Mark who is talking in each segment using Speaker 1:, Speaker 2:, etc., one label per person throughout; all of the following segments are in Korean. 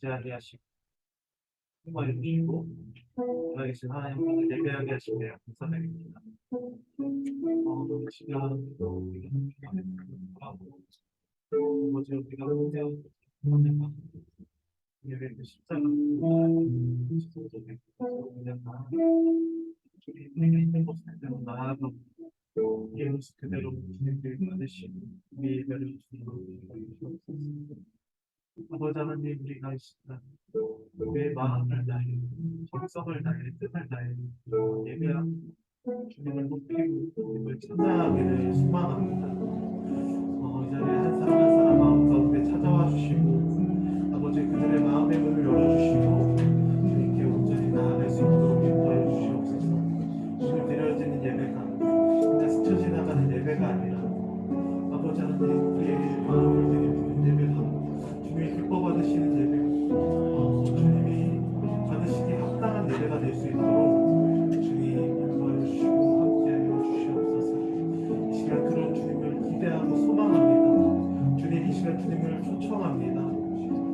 Speaker 1: 존재하게 하시고 힘을 주시고 살아계신 하나님을 예배하게 하시네요. 감사드립니다. 이 시간 우리가 하고 아버지 우리가 흔들어 예배 십자가 지속적인 그냥 주님 있는 곳으로 나아가 이 모습 그대로 진행되게 받으시고 우리 예배를 주시옵소서. 아버지 하나님 우리가 이 시간 우리의 마음을 다해 정성을 다해 뜻을 다해 예배하고 주님을 높이고 주님을 찬양하기를 소망합니다. 이 자리에 한 사람 한 사람 마음 가운데 찾아와 주시고 아버지 그들의 마음의 문을 열어주시고 주님께 온전히 나아갈 수 있도록 인도해 주시옵소서. 주님 드려지는 예배가 그냥 스쳐 지나가는 예배가 아니라 아버지 하나님 우리의 마음을 드리는 예배가 주님이 기뻐 받으시는 예배가 주님이 받으시기에 합당한 예배가 될 수 있도록 주님 인도해 주시고 함께하여 주시옵소서. 이 시간 그런 주님을 기대하고 소망합니다. 주님 이 시간 주님을 초청합니다.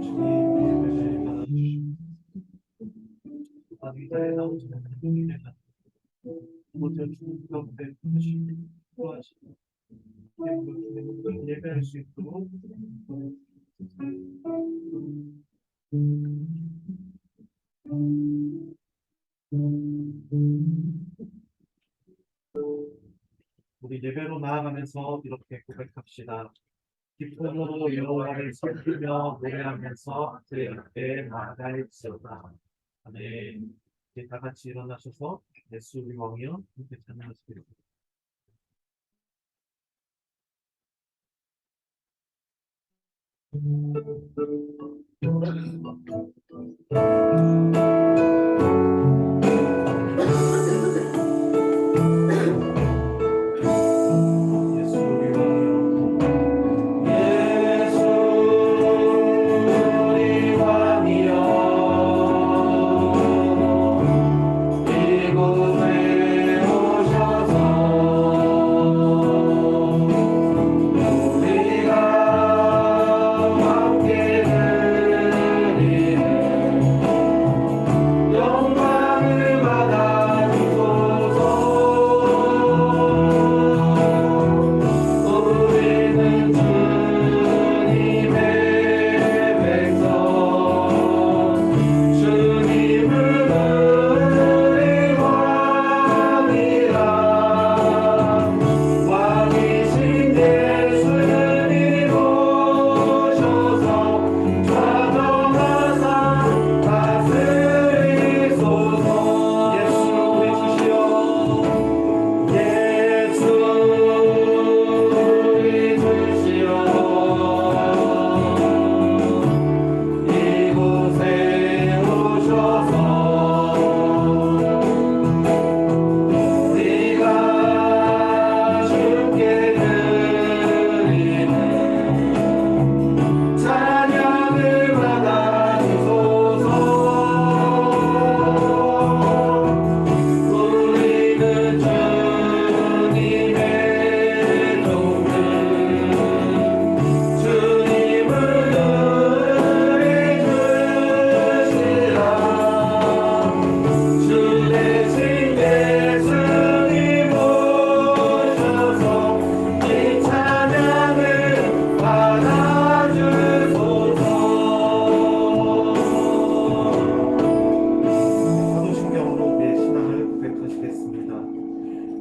Speaker 1: 주님 예배를 받아주시옵소서. 이 자리에 나오시는 주님께서 모든 주님 가운데 부르시고 도와주시고 주님을 예배할 수 있도록 우리 예배로 나아가면서 이렇게 고백합시다. 기쁨으로 여호와를 섬기며 노래하면서 그의 앞에 나아갈지어다. 아멘. 이제 다 같이 일어나셔서 예수 우리 왕이여 함께 찬양하시기를.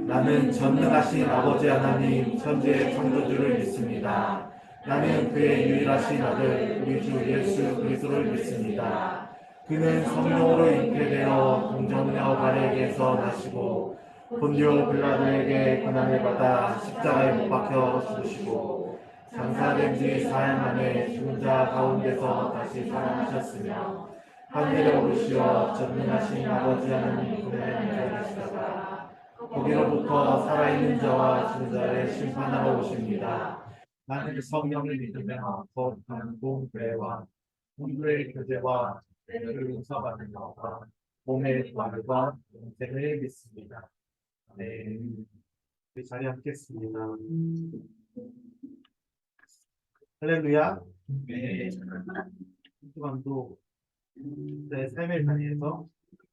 Speaker 1: 나는 전능하신 아버지 하나님 천지의 창조주를 믿습니다. 나는 그의 유일하신 아들 우리 주 예수 그리스도를 믿습니다. 그는 성령으로 잉태되어 동정녀 마리아에게서 나시고 본디오 빌라도에게 고난을 받아 십자가에 못 박혀 죽으시고 장사된 지 사흘 만에 죽은 자 가운데서 다시 살아나셨으며 하늘에 오르시어 전능하신 아버지 하나님 분에 앉아 계시다가 거기로부터 살아있는 자와 죽은 자를 심판하러 오십니다. 나는 성령을 믿으며 거룩한 공회와 공도의 교제와 죄를 용서받는 것과 몸의 부활과 영생을 믿습니다. 네, 우리 자리에 앉겠습니다. 할렐루야. 네. 이 시간도 내 삶을 다니면서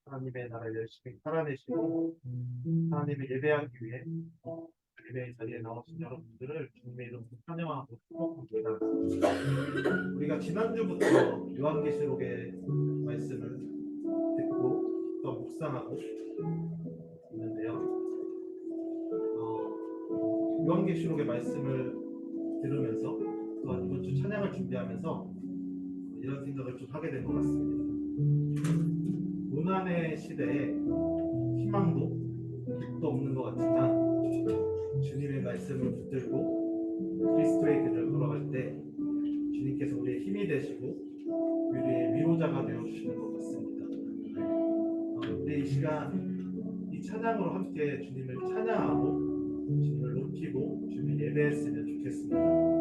Speaker 1: 하나님의 나라를 열심히 살아내시고 하나님을 예배하기 위해 예배의 자리에 나오신 여러분들을 주님의 이름으로 환영하고 축복합니다. 우리가 지난주부터 요한계시록의 말씀을 듣고 또 묵상하고 있는데요. 요한계시록의 말씀을 들으면서 또한 이번 주 찬양을 준비하면서 이런 생각을 좀 하게 된 것 같습니다. 고난의 시대에 희망도 빛도 없는 것 같지만 주님의 말씀을 붙들고 그리스도의 길을 걸어갈 때 주님께서 우리의 힘이 되시고 우리의 위로자가 되어주시는 것 같습니다. 우리 이 시간 이 찬양으로 함께 주님을 찬양하고 주님을 높이고 주님을 예배했으면 좋겠습니다.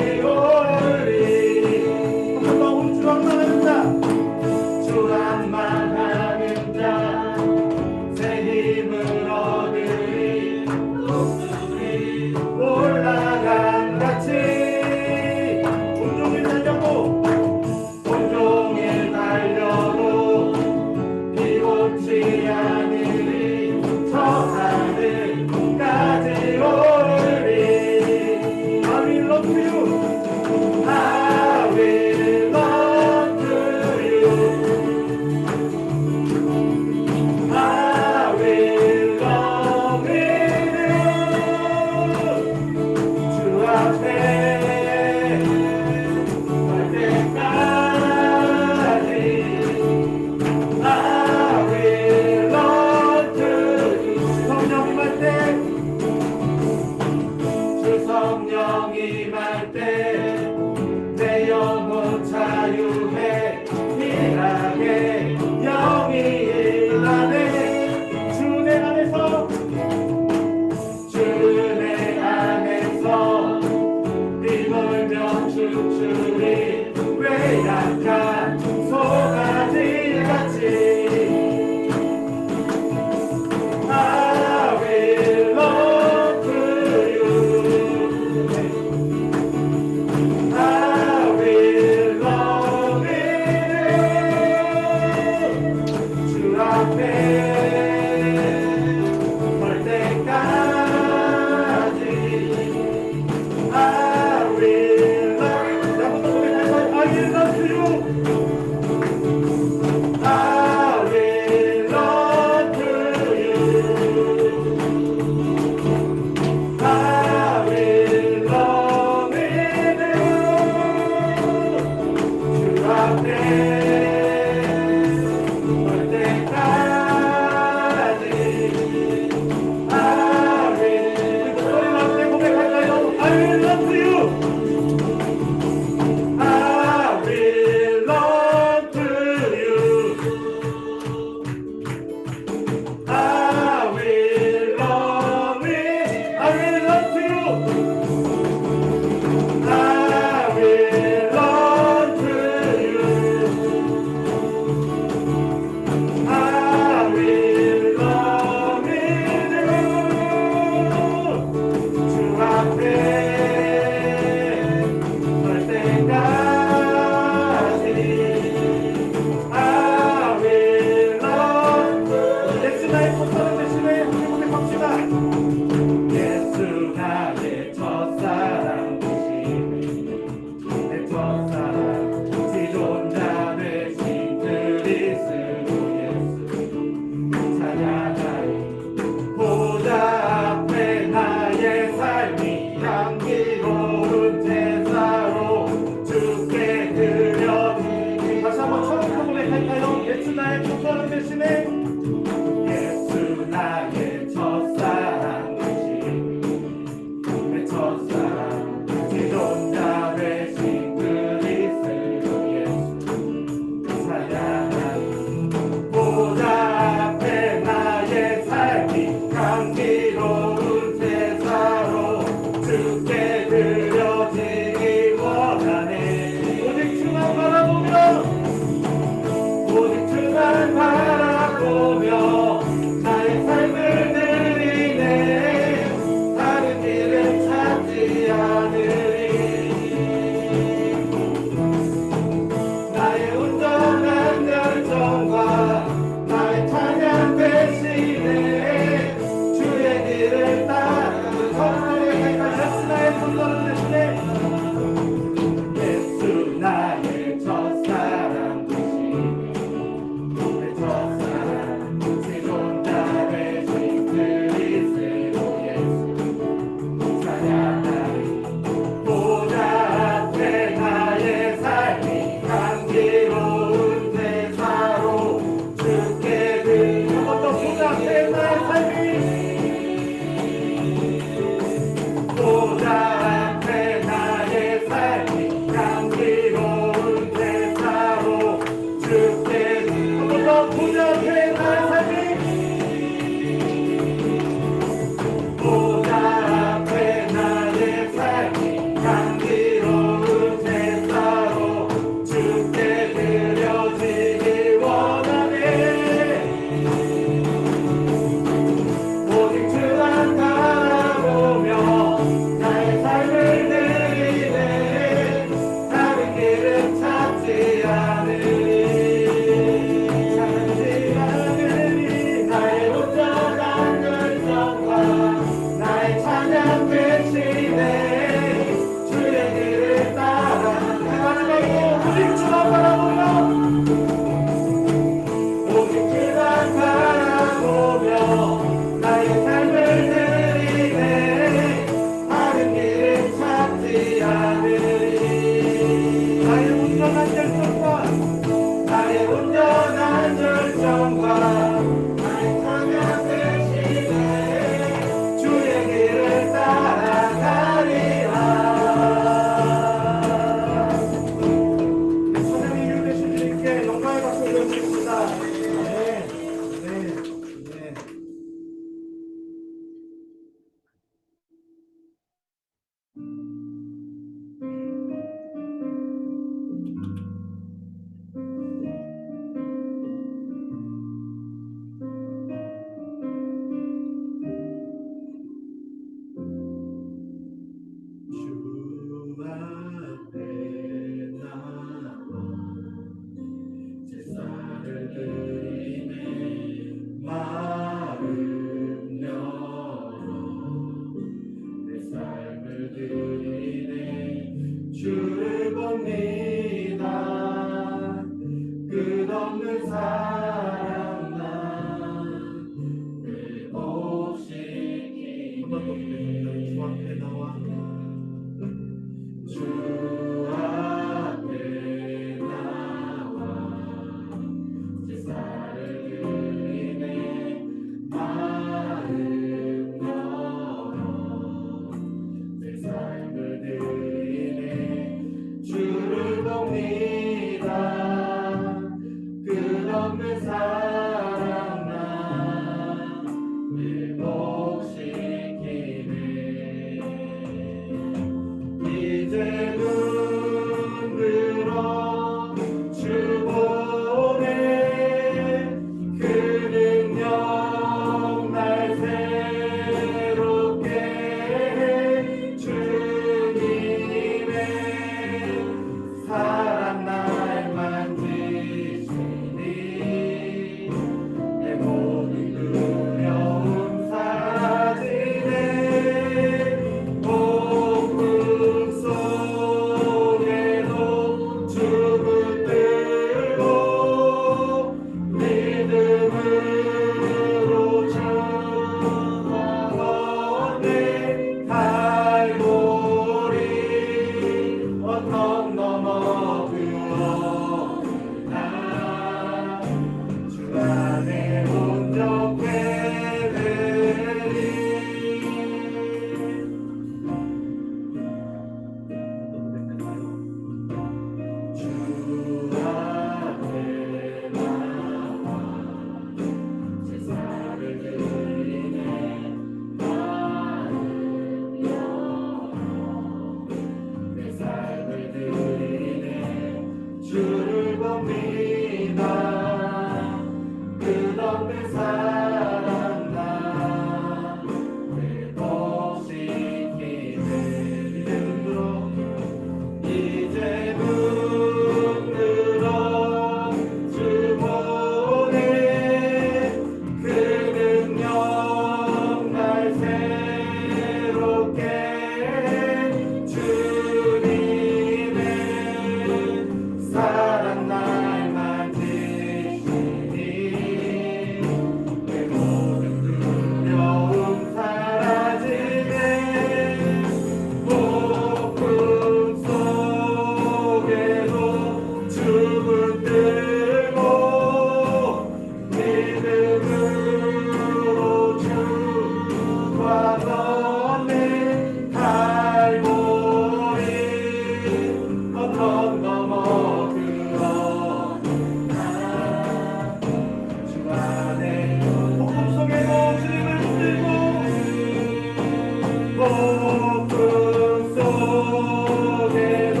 Speaker 1: 폭풍 속에도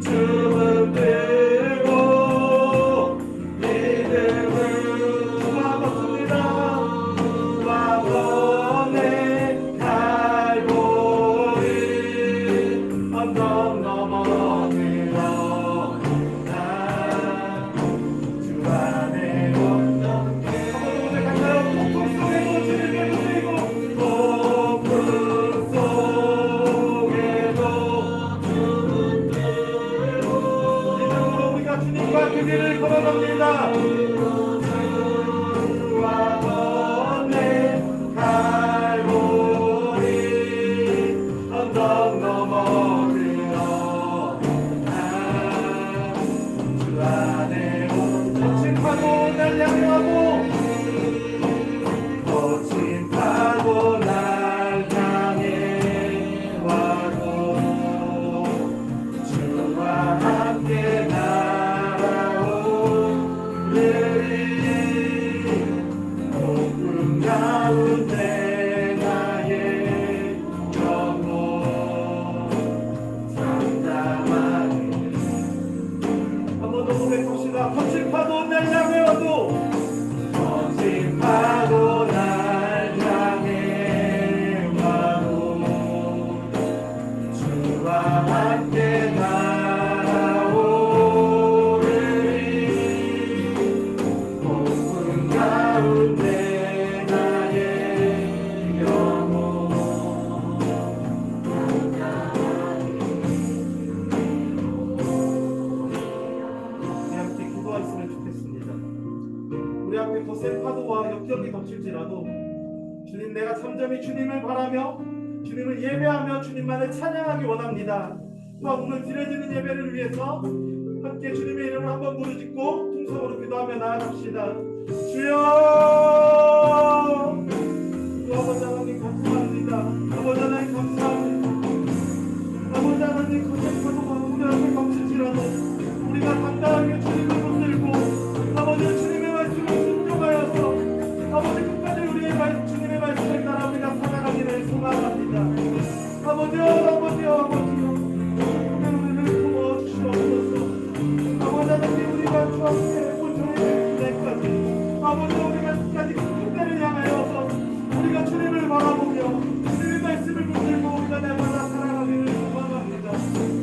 Speaker 1: 춤을 들고 믿음을 주고받습니다. 주와번의 갈보리 언덕 넘어 들어온다. 주 안에 온다. 한번 오늘 갈까요? 폭풍 속에도 주님을 부르고 폭풍 속에도 믿음으로 우리가 주님과 그 길을 걸어갑니다. 주와 번의 갈보리 언덕 넘어 들어온다. 주 안에 온 거친 파도 날 향하고 거친 파도 날 향해 와도 주와 함께 날아오르리. 폭풍 가운데 나의 영혼 장담하리. 한번 더 고백합시다. 거친 파도 날 향해 와도 거친 파도 날 향해 와도 주와 함께 날아오르리. 폭풍 가운데 나의 영혼 우리 함께 기도하였으면 좋겠습니다. 우리 앞에 거센 파도와 역경이 덮칠지라도 주님, 내가 잠잠히 주님을 바라며 주님을 예배하며 주님만을 찬양하기 원합니다. 또한 오늘 드려지는 예배를 위해서 함께 주님의 이름을 한번 부르짖고 통성으로 기도하며 나아갑시다. 주여, 아버지 하나님 감사합니다. 아버지 하나님 감사합니다. 아버지 하나님 거센 파도가 우리 앞에 덮칠지라도 우리가 당당하게 주님을 붙들고 아버지 주님의 말씀을 순종하여서 아버지 끝까지 우리의 주님의 말씀을 따라 우리가 살아가기를 소망합니다. 아버지여, 아버지여, 아버지여, 우리를 도와주시옵소서. 아버지 하나님, 우리가 주 앞에 본전의 때까지 아버지 우리가 끝까지 그 끝때를 향하여서 우리가 주님을 바라보며 주님의 말씀을 붙들고 우리가 날마다 살아가기를 소망합니다.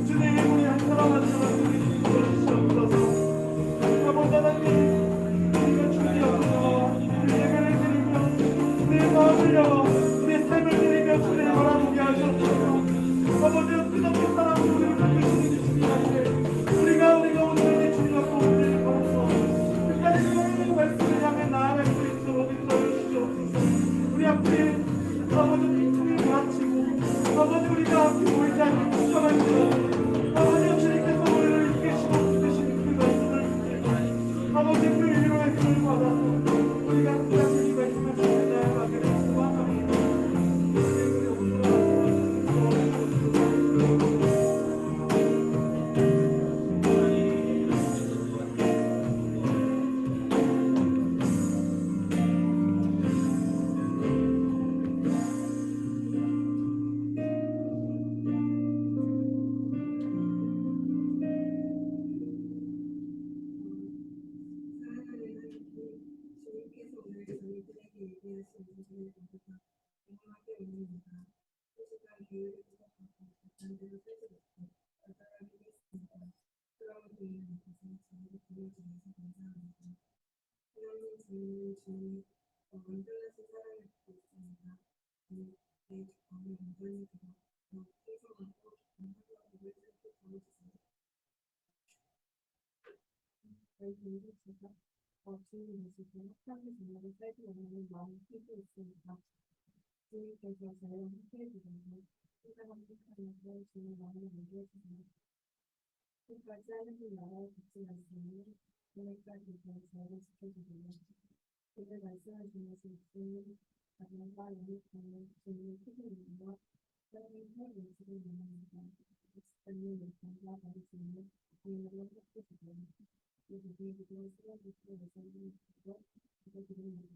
Speaker 1: 주님, 우리 한 사람 한 사람 우리 도와주시옵소서. 아버지 하나님, 우리가 주님 앞에서 우리 예배를 드리며 우리의 마음을 열어 우리의 삶을 드리며 주님을 바라보게 하셨소서. 아버지 끝없는 사랑으로 우리를 붙드시는 주님 앞에 우리가 오늘의 주님 앞에 오늘을 걸어서 끝까지 주님의 말씀을 향해 나아갈 수 있도록 인도해 주시옵소서. 우리 앞에 아버지 주님을 바치고 아버지 우리가 앞에 보이지 않는 걱정할지라도 아버지 주님께서 우리를 이끄시고 붙드시는 그 말씀을 붙들고 아버지 그 위로의 힘을 받아서 우리가 끝까지 이 말씀을 전해 나아가기를 소망합니다. 주님께서 저희와 함께 해주셔서 세상 행복하면서 주님 마음을 만들어주세요. 끝까지 하나님 나라의 빛이 말씀을 오늘까지 저희를 지켜주세요. 오늘 말씀을 주셔서 주님 가정과 영육하는 주님의 크신 은혜와 하나님 새 모습을 원합니다. 주님의 일상과 다를 수 있는 주님으로 함께해주세요. 이 부분에 기도를 수고하시고 예수님을 기도 기도드립니다.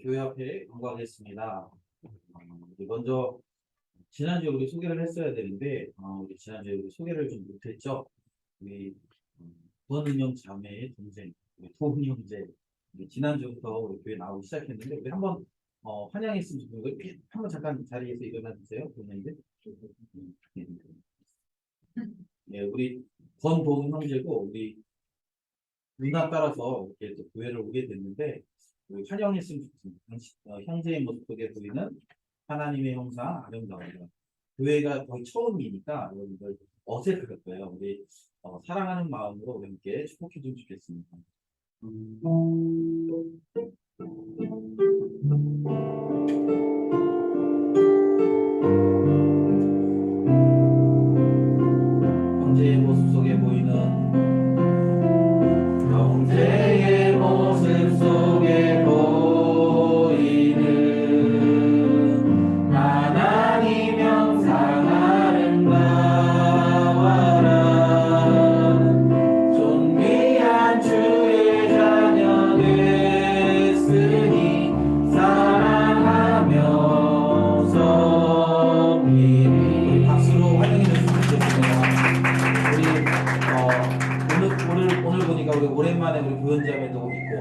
Speaker 2: 교회 앞에 관광했습니다. 먼저 지난주에 우리 소개를 했어야 되는데 우리 지난주에 우리 소개를 좀 못했죠. 우리 구원은영 자매의 동생 우리 도훈이 형제 우리 지난주부터 우리 교회 나오기 시작했는데 우리 한번 환영했으면 좋겠고 한번 잠깐 자리에서 일어나 주세요. 도훈이 형제. 네, 우리 권도훈 형제고 우리 누나 따라서 이렇게 또 교회를 오게 됐는데 우리 환영했으면 좋겠습니다. 형제의 모습 속에 보이는 하나님의 형상 아름다워요. 교회가 거의 처음이니까 여러분들 어색할 거예요. 우리 사랑하는 마음으로 우리 함께 축복해 주면 좋겠습니다. 형제의 모습 속에 보이는 형제의 모습 속에 보이는 하나님 형상 아름다워라 존귀한 주의 자녀 됐으니 사랑하며 섬기리 박수로 환영해 주시면 좋겠습니다. 오늘 보니까 우리 오랜만에 우리 교연자매도 있고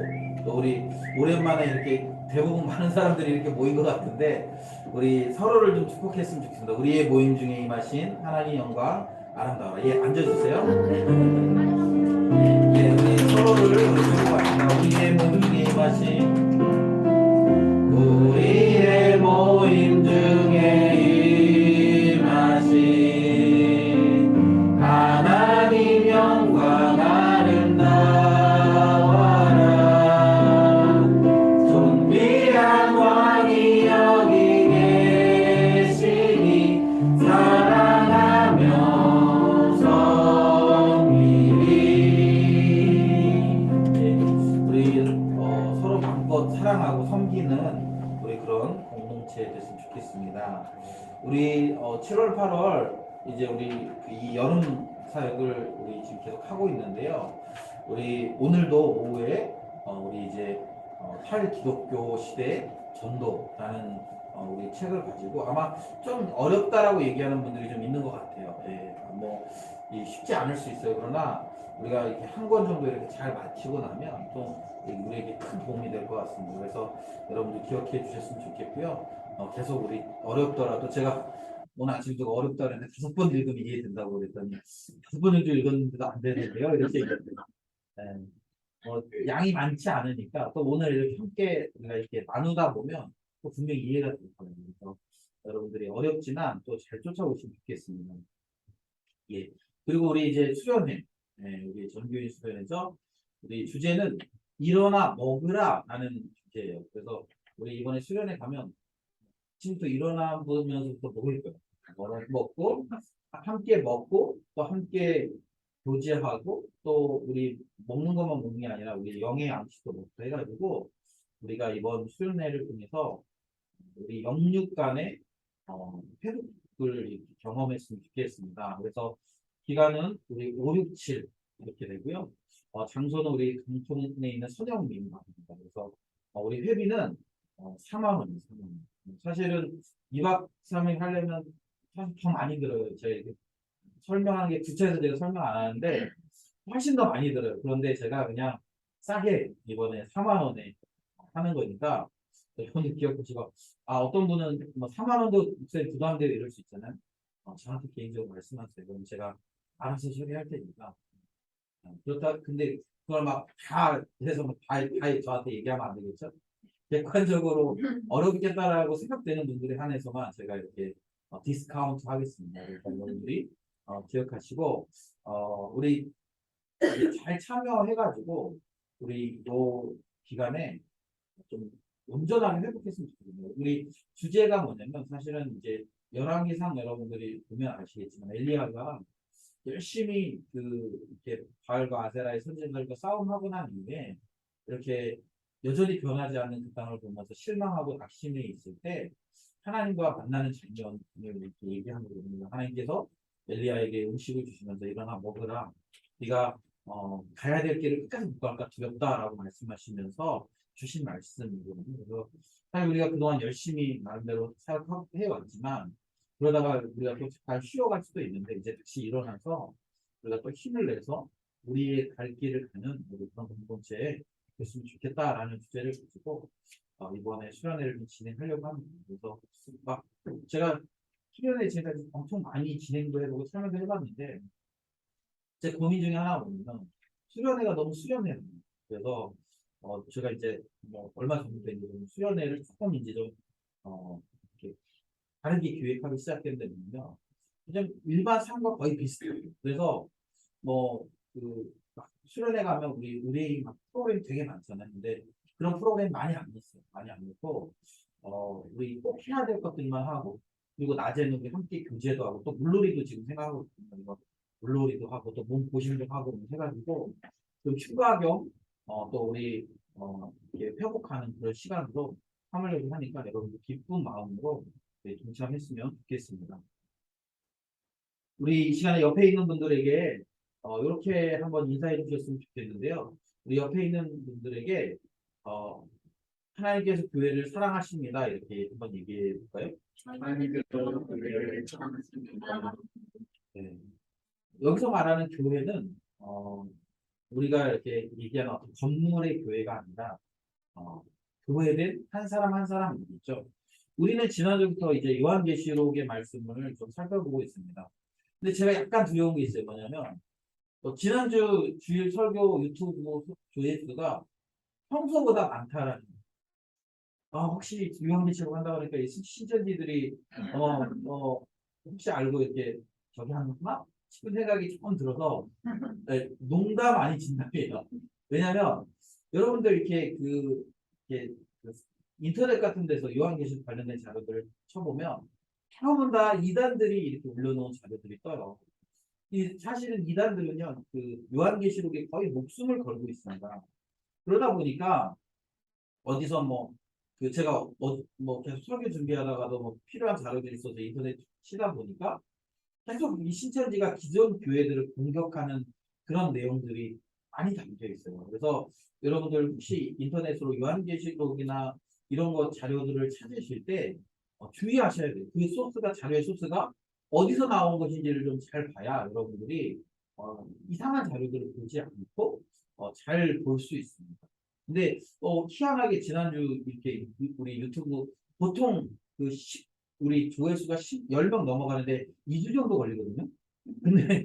Speaker 2: 또 우리 오랜만에 이렇게 대부분 많은 사람들이 이렇게 모인 것 같은데 우리 서로를 좀 축복했으면 좋겠습니다. 우리의 모임 중에 임하신 하나님 영광 아름다워라. 예, 앉아주세요. 예, 우리 서로를 우리 축복합니다. 우리의 모임 중에 임하신 우리의 모임 중에 임하신 하나님 영광 아름다워라 존귀한 왕이 여기 계시니 사랑하며 섬기리. 우리 서로 마음껏 사랑하고 섬기는 우리 그런 공동체 됐으면 좋겠습니다. 우리 7월, 8월 이제 우리 이 여름 사역을 우리 지금 계속 하고 있는데요. 우리 오늘도 오후에 우리 이제 탈기독교 시대 전도라는 우리 책을 가지고 아마 좀 어렵다라고 얘기하는 분들이 좀 있는 것 같아요. 예, 쉽지 않을 수 있어요. 그러나 우리가 이렇게 한 권 정도 이렇게 잘 마치고 나면 또 우리에게 큰 도움이 될 것 같습니다. 그래서 여러분들 기억해 주셨으면 좋겠고요. 계속 우리 어렵더라도 제가 오늘 아침도 어렵다 그랬는데 5번 읽으면 이해된다고 그랬더니 5번 정도 읽었는데도 안 되는데요. 이렇게 얘기했어요. 네. 양이 많지 않으니까 또 오늘 이렇게 함께 우리가 이렇게 나누다 보면 또 분명히 이해가 될 거예요. 그래서 여러분들이 어렵지만 또 잘 쫓아오시면 좋겠습니다. 예. 그리고 우리 이제 수련회, 우리 전교인 수련회죠. 우리 주제는 일어나 먹으라 라는 주제예요. 그래서 우리 이번에 수련회 가면 지금부터 일어나 보면서부터 먹을 거예요. 먹고 함께 먹고 또 함께 교제하고 또 우리 먹는 것만 먹는 게 아니라 우리 영의 양식도 먹고 해가지고 우리가 이번 수련회를 통해서 우리 영육 간의 회복을 경험했으면 좋겠습니다. 그래서 기간은 우리 5, 6, 7 이렇게 되고요. 장소는 우리 강촌에 있는 선영민입니다. 그래서 우리 회비는 4만 원이에요. 4만 원. 사실은 2박 3일 하려면 사실 더 많이 들어요. 제가 설명하는 게 구체해서 제가 설명 안 하는데 훨씬 더 많이 들어요. 그런데 제가 그냥 싸게 이번에 4만 원에 하는 거니까 여러분들 기억하시고 어떤 분은 뭐 4만 원도 목소리 부담되고 이럴 수 있잖아요. 저한테 개인적으로 말씀하세요. 그럼 제가 알아서 처리할 테니까. 그렇다 근데 그걸 막 다 해서 다 저한테 얘기하면 안 되겠죠? 객관적으로 어렵겠다라고 생각되는 분들에 한해서만 제가 이렇게 디스카운트 하겠습니다. 그러니까 여러분들이 기억하시고 우리 잘 참여해가지고 우리 요 기간에 좀 온전하게 회복했으면 좋겠습니다. 우리 주제가 뭐냐면 사실은 이제 열왕기상 여러분들이 보면 아시겠지만 엘리야가 열심히 이렇게 바알과 아세라의 선지자들과 싸움하고 난 이후에 이렇게 여전히 변하지 않는 그 땅을 보면서 실망하고 낙심해 있을 때 하나님과 만나는 장면을 이렇게 얘기하는 거거든요. 하나님께서 엘리야에게 음식을 주시면서 일어나 먹으라. 네가 가야 될 길을 끝까지 못 갈까 두렵다라고 말씀하시면서 주신 말씀이거든요. 그래서 사실 우리가 그동안 열심히 나름대로 사역해 왔지만 그러다가 우리가 또 잠깐 쉬어갈 수도 있는데 이제 다시 일어나서 우리가 또 힘을 내서 우리의 갈 길을 가는 우리 그런 공동체에 됐으면 좋겠다라는 주제를 가지고 이번에 수련회를 좀 진행하려고 합니다. 그래서 막 제가 수련회 제가 엄청 많이 진행도 해보고 설명도 해봤는데 제 고민 중에 하나가 뭐냐면 수련회가 너무 수련회예요. 그래서 제가 이제 뭐 얼마 전부터 이제 좀 수련회를 조금 이제 좀 이렇게 다르게 기획하기 시작했는데요. 그냥 일반 삶과 거의 비슷해요. 그래서 막 수련회 가면 우리 의뢰인 막 프로그램 되게 많잖아요. 근데 그런 프로그램 많이 안 넣었어요. 많이 안 넣고 우리 꼭 해야 될 것들만 하고 그리고 낮에는 우리 함께 교제도 하고 또 물놀이도 지금 생각하고 있거든요. 그래서 물놀이도 하고 또 몸 보신도 하고 해가지고 좀 휴가 겸 또 우리 이렇게 회복하는 그런 시간으로 삼으려고 하니까 여러분들 기쁜 마음으로 동참했으면 좋겠습니다. 우리 이 시간에 옆에 있는 분들에게 이렇게 한번 인사해 주셨으면 좋겠는데요. 우리 옆에 있는 분들에게 하나님께서 교회를 사랑하십니다. 이렇게 한번 얘기해 볼까요?
Speaker 1: 하나님께서 교회를 사랑하십니다.
Speaker 2: 네. 여기서 말하는 교회는 우리가 이렇게 얘기하는 어떤 건물의 교회가 아니라 교회된 한 사람 한 사람 있죠. 우리는 지난주부터 이제 요한계시록의 말씀을 좀 살펴보고 있습니다. 근데 제가 약간 두려운 게 있어요. 뭐냐면 지난주 주일 설교 유튜브 조회수가 평소보다 많다라는 혹시 요한계시록 한다고 하니까 이 신천지들이 혹시 알고 이렇게 저기 하는구나 싶은 생각이 조금 들어서 농담 아닌 진담이에요. 왜냐하면 여러분들 이렇게 인터넷 같은 데서 요한계시록 관련된 자료들을 쳐보면 대부분 다 이단들이 이렇게 올려놓은 자료들이 떠요. 사실은 이단들은요, 요한계시록에 거의 목숨을 걸고 있습니다. 그러다 보니까 어디서 제가 계속 설교 준비하다가도 필요한 자료들이 있어서 인터넷 치다 보니까 계속 이 신천지가 기존 교회들을 공격하는 그런 내용들이 많이 담겨 있어요. 그래서 여러분들 혹시 인터넷으로 요한계시록이나 이런 거 자료들을 찾으실 때 주의하셔야 돼요. 그 자료의 소스가 어디서 나온 것인지를 좀 잘 봐야 여러분들이 이상한 자료들을 보지 않고 잘 볼 수 있습니다. 근데 희한하게 지난주 이렇게 우리 유튜브 보통 우리 조회수가 10명 넘어가는데 2주 정도 걸리거든요. 근데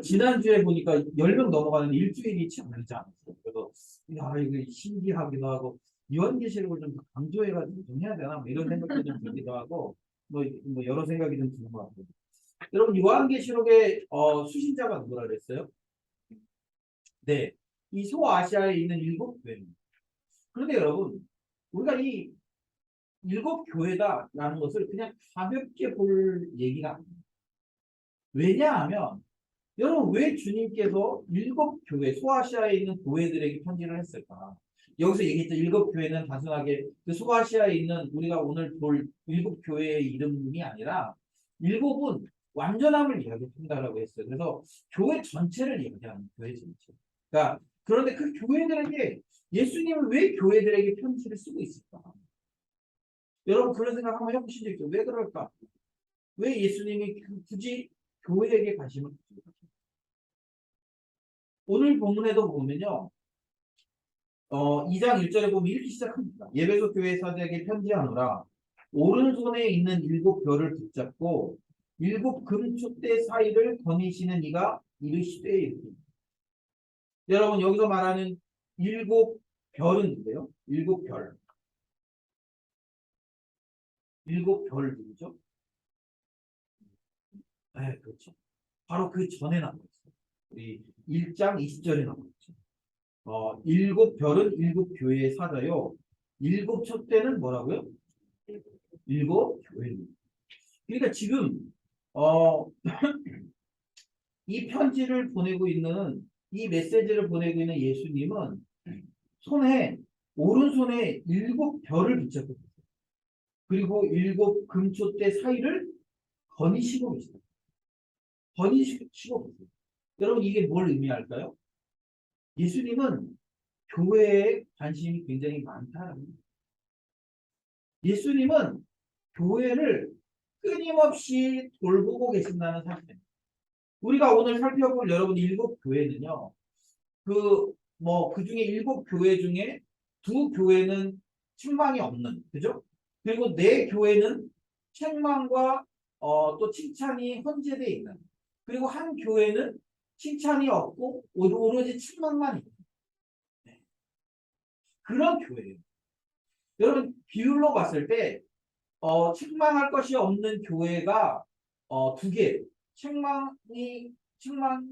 Speaker 2: 지난주에 보니까 10명 넘어가는데 일주일이 참 걸리지 않았어요. 그래서 야 이거 신기하기도 하고 요한계시록을 좀 강조해가지고 좀 해야 되나 뭐 이런 생각도 좀 들기도 하고 뭐 여러 생각이 좀 드는 것 같아요. 여러분 요한계시록의 수신자가 누구라 그랬어요? 네, 이 소아시아에 있는 7교회입니다. 그런데 여러분 우리가 이 7교회다라는 것을 그냥 가볍게 볼 얘기가 아닙니다. 왜냐하면 여러분 왜 주님께서 7교회 소아시아에 있는 교회들에게 편지를 했을까? 여기서 얘기했던 7교회는 단순하게 그 소아시아에 있는 우리가 오늘 볼 7교회의 이름이 아니라 7은 완전함을 이야기한다라고 했어요. 그래서 교회 전체를 얘기하는 교회 전체. 그러니까 그런데 그 교회들에게 예수님은 왜 교회들에게 편지를 쓰고 있을까? 여러분 그런 생각 한번 해보신 적 있죠? 왜 그럴까? 왜 예수님이 굳이 교회에게 관심을 가지고 오늘 본문에도 보면요. 2장 1절에 보면 이렇게 시작합니다. 예배소 교회 사도에게 편지하노라. 오른손에 있는 7별을 붙잡고 7금촛대 사이를 거니시는 이가 이르시되 이르되. 여러분 여기서 말하는 7별은 누구예요? 7별. 7별 누구죠? 네, 그렇죠. 바로 그 전에 나와 있어요. 우리 1장 20절에 나와 있죠. 7별은 7교회의 사자요. 7촛대는 뭐라고요? 7교회입니다. 그러니까 지금 이 편지를 보내고 있는 이 메시지를 보내고 있는 예수님은 오른손에 7별을 붙잡고 있어요. 그리고 7금촛대 사이를 거니시고 계시다. 거니시고 계세요. 여러분 이게 뭘 의미할까요? 예수님은 교회에 관심이 굉장히 많다는 거예요. 예수님은 교회를 끊임없이 돌보고 계신다는 사실입니다. 우리가 오늘 살펴볼 여러분 7교회는요. 그 중에 7교회 중에 2교회는 책망이 없는, 그죠? 그리고 4교회는 책망과 또 칭찬이 혼재되어 있는, 그리고 한 교회는 칭찬이 없고 오로지 책망만 있는 그런 교회예요. 여러분 비율로 봤을 때 책망할 것이 없는 교회가 2개, 책망이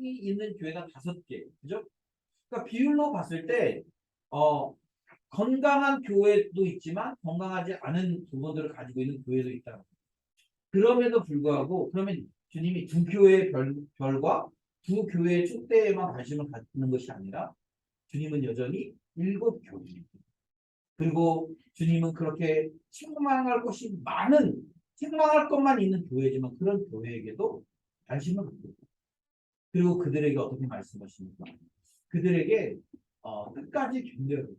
Speaker 2: 있는 교회가 5개, 그죠? 그러니까 비율로 봤을 때 건강한 교회도 있지만 건강하지 않은 부분들을 가지고 있는 교회도 있다. 그럼에도 불구하고 그러면 주님이 2교회의 별과 2교회의 촛대에만 관심을 갖는 것이 아니라 주님은 여전히 7교회. 그리고 주님은 그렇게 책망할 것만 있는 교회지만 그런 교회에게도 관심을 갖고 있다. 그리고 그들에게 어떻게 말씀하십니까? 그들에게 끝까지 견뎌야 돼.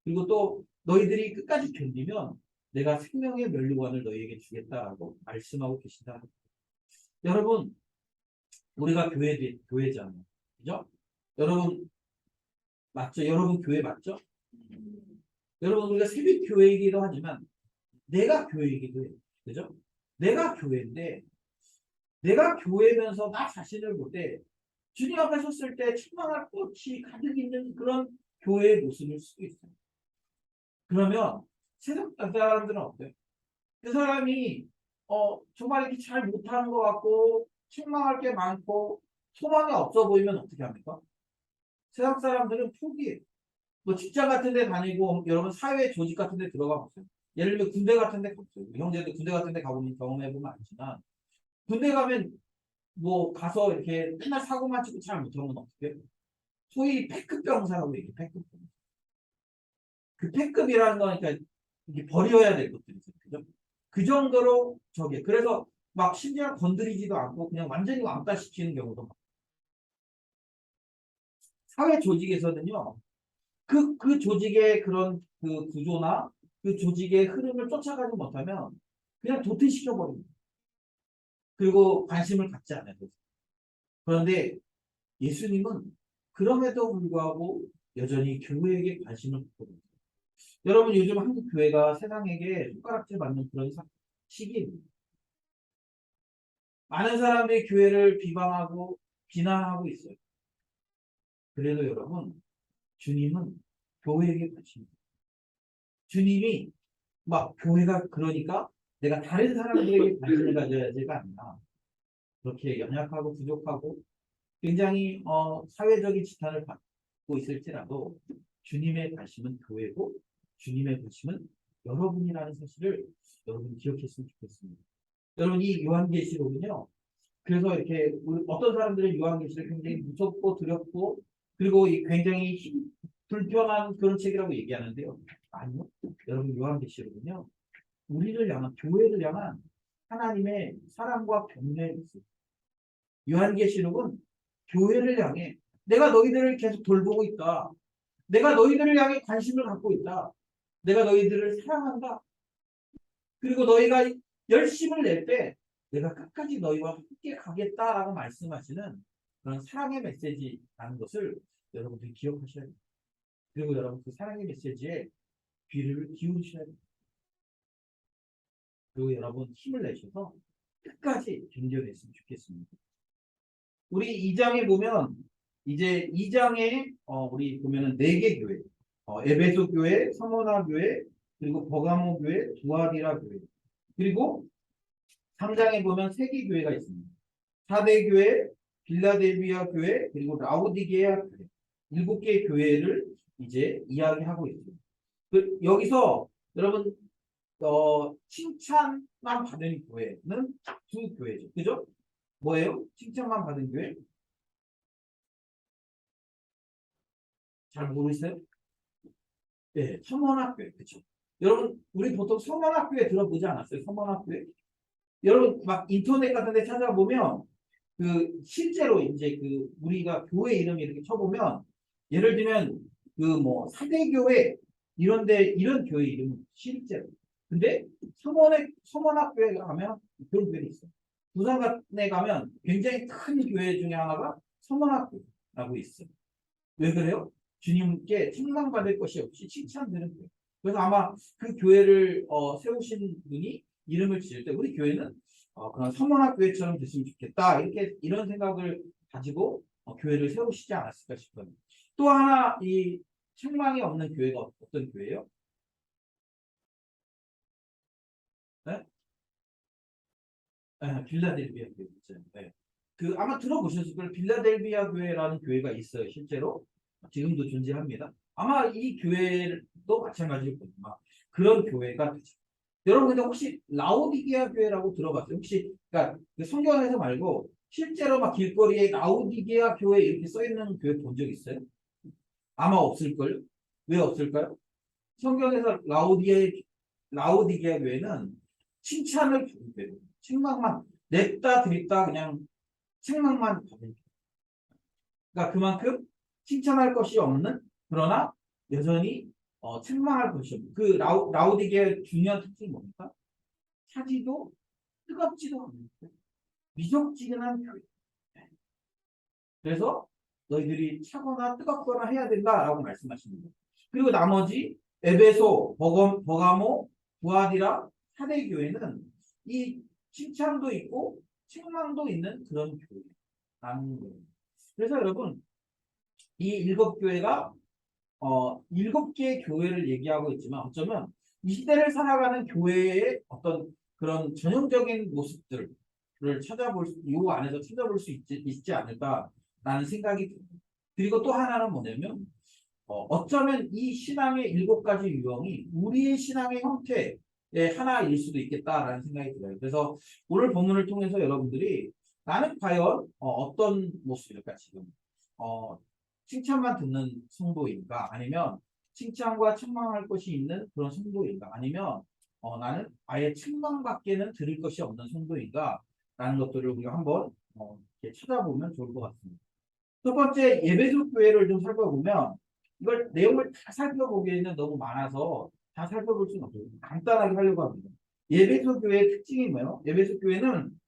Speaker 2: 그리고 또 너희들이 끝까지 견디면 내가 생명의 면류관을 너희에게 주겠다라고 말씀하고 계시다. 여러분 우리가 교회잖아요. 그죠? 여러분 맞죠? 여러분 교회 맞죠? 여러분 우리가 새벽 교회이기도 하지만 내가 교회이기도 해요. 그죠? 내가 교회인데 내가 교회면서 나 자신을 볼 때 주님 앞에 섰을 때 책망할 꽃이 가득 있는 그런 교회의 모습일 수도 있어요. 그러면 세상 사람들은 어때요? 그 사람이 정말 이렇게 잘 못하는 것 같고 책망할 게 많고 소망이 없어 보이면 어떻게 합니까? 세상 사람들은 포기해요. 뭐 직장 같은 데 다니고 여러분 사회 조직 같은 데 들어가 보세요. 예를 들면 군대 같은 데 가보세요. 형제도 군대 같은 데 가보면 경험해보면 알지만 군대 가면 뭐 가서 이렇게 맨날 사고만 치고 잘 못하면 어떻게 해요? 소위 패급 병사라고 얘기해요. 패급 병사. 그 패급이라는 거니까 이게 버려야 될 것들이 있어요. 그죠? 그 정도로 그래서 막 심지어 건드리지도 않고 그냥 완전히 왕따시키는 경우도 많아요. 사회 조직에서는요. 그 조직의 그런 그 구조나 그 조직의 흐름을 쫓아가지 못하면 그냥 도태시켜버립니다. 그리고 관심을 갖지 않아요. 그런데 예수님은 그럼에도 불구하고 여전히 교회에게 관심을 갖고 있어요. 여러분 요즘 한국 교회가 세상에게 손가락질 받는 그런 시기입니다. 많은 사람들이 교회를 비방하고 비난하고 있어요. 그래도 여러분, 주님은 교회에게 관심이 있어요. 주님이 막 교회가 그러니까 내가 다른 사람들에게 관심을 가져야지가 아니라 그렇게 연약하고 부족하고 굉장히 사회적인 지탄을 받고 있을지라도 주님의 관심은 교회고 주님의 관심은 여러분이라는 사실을 여러분 기억했으면 좋겠습니다. 여러분 이 요한계시록은요. 그래서 이렇게 어떤 사람들은 요한계시록 굉장히 무섭고 두렵고 그리고 굉장히 불편한 그런 책이라고 얘기하는데요. 아니요. 여러분 요한계시록은요. 우리를 향한 교회를 향한 하나님의 사랑과 경륜이 있어요. 요한계시록은 교회를 향해 내가 너희들을 계속 돌보고 있다. 내가 너희들을 향해 관심을 갖고 있다. 내가 너희들을 사랑한다. 그리고 너희가 열심을 낼 때 내가 끝까지 너희와 함께 가겠다라고 말씀하시는 그런 사랑의 메시지라는 것을 여러분들이 기억하셔야 돼요. 그리고 여러분 그 사랑의 메시지에 귀를 기울이셔야 돼요. 그리고 여러분 힘을 내셔서 끝까지 견뎌냈으면 좋겠습니다. 우리 2장에 보면 이제 2장에 우리 보면은 4개 교회, 에베소 교회, 서머나 교회, 그리고 버가모 교회, 두아디라 교회, 그리고 3장에 보면 3개 교회가 있습니다. 사대 교회, 빌라델비아 교회, 그리고 라오디게아 교회, 7개의 교회를 이제 이야기하고 있습니다. 여기서 여러분 칭찬만 받은 교회는 2교회죠. 그죠? 뭐예요? 칭찬만 받은 교회? 잘 모르세요? 네, 서머나교회. 그렇죠. 여러분, 우리 보통 서머나교회 들어보지 않았어요? 서머나교회? 여러분, 막 인터넷 같은 데 찾아보면 그 실제로 이제 그 우리가 교회 이름 이렇게 쳐보면 예를 들면 그 뭐 사대교회 이런데 이런 교회 이름은 실제로. 근데 서머나교회 가면 그런 교회가 있어요. 부산에 가면 굉장히 큰 교회 중에 하나가 서머나교회라고 있어요. 왜 그래요? 주님께 칭찬받을 것이 없이 칭찬드는 교회. 그래서 아마 그 교회를 세우신 분이 이름을 지을 때 우리 교회는 그런 서문학교회처럼 됐으면 좋겠다. 이런 생각을 가지고 교회를 세우시지 않았을까 싶어요. 또 하나 이 책망이 없는 교회가 어떤 교회예요? 네? 네, 빌라델비아 교회 있잖아요. 네. 그 아마 들어보셨을 거예요. 빌라델비아 교회라는 교회가 있어요. 실제로 지금도 존재합니다. 아마 이 교회도 마찬가지일 겁니다. 그런 교회가 되죠. 여러분 근데 혹시 라오디게아 교회라고 들어봤어요? 혹시 그러니까 그 성경에서 말고 실제로 막 길거리에 라오디게아 교회 이렇게 써 있는 교회 본 적 있어요? 아마 없을걸요? 왜 없을까요? 성경에서 라오디게아 교회는 칭찬을 받는 교회예요. 책망만 냈다 드렸다 그냥 책망만 받는 교회. 그러니까 그만큼 칭찬할 것이 없는 그러나 여전히 책망할 것이 없는 그 라오디게아의 중요한 특징이 뭡니까? 차지도 뜨겁지도 않는 교회. 미적지근한 교회. 그래서 너희들이 차거나 뜨겁거나 해야 된다라고 말씀하십니다. 그리고 나머지 에베소, 버가모, 부아디라, 사대 교회는 이 칭찬도 있고 책망도 있는 그런 교회라는 거예요. 그래서 여러분 이 7교회가 7개의 교회를 얘기하고 있지만 어쩌면 이 시대를 살아가는 교회의 어떤 그런 전형적인 모습들을 이 안에서 찾아볼 수 있지 않을까라는 생각이 듭니다. 그리고 또 하나는 뭐냐면 어쩌면 이 신앙의 7가지 유형이 우리의 신앙의 형태의 하나일 수도 있겠다라는 생각이 들어요. 그래서 오늘 본문을 통해서 여러분들이 나는 과연 어떤 모습일까 지금 칭찬만 듣는 성도인가 아니면 칭찬과 책망할 것이 있는 그런 성도인가 아니면 나는 아예 책망밖에는 들을 것이 없는 성도인가 라는 것들을 우리가 한번 이렇게 찾아보면 좋을 것 같습니다. 첫 번째 예배소 교회를 좀 살펴보면 이걸 내용을 다 살펴보기에는 너무 많아서 다 살펴볼 수는 없어요. 간단하게 하려고 합니다. 예배소 교회의 특징이 뭐예요? 예배소 교회는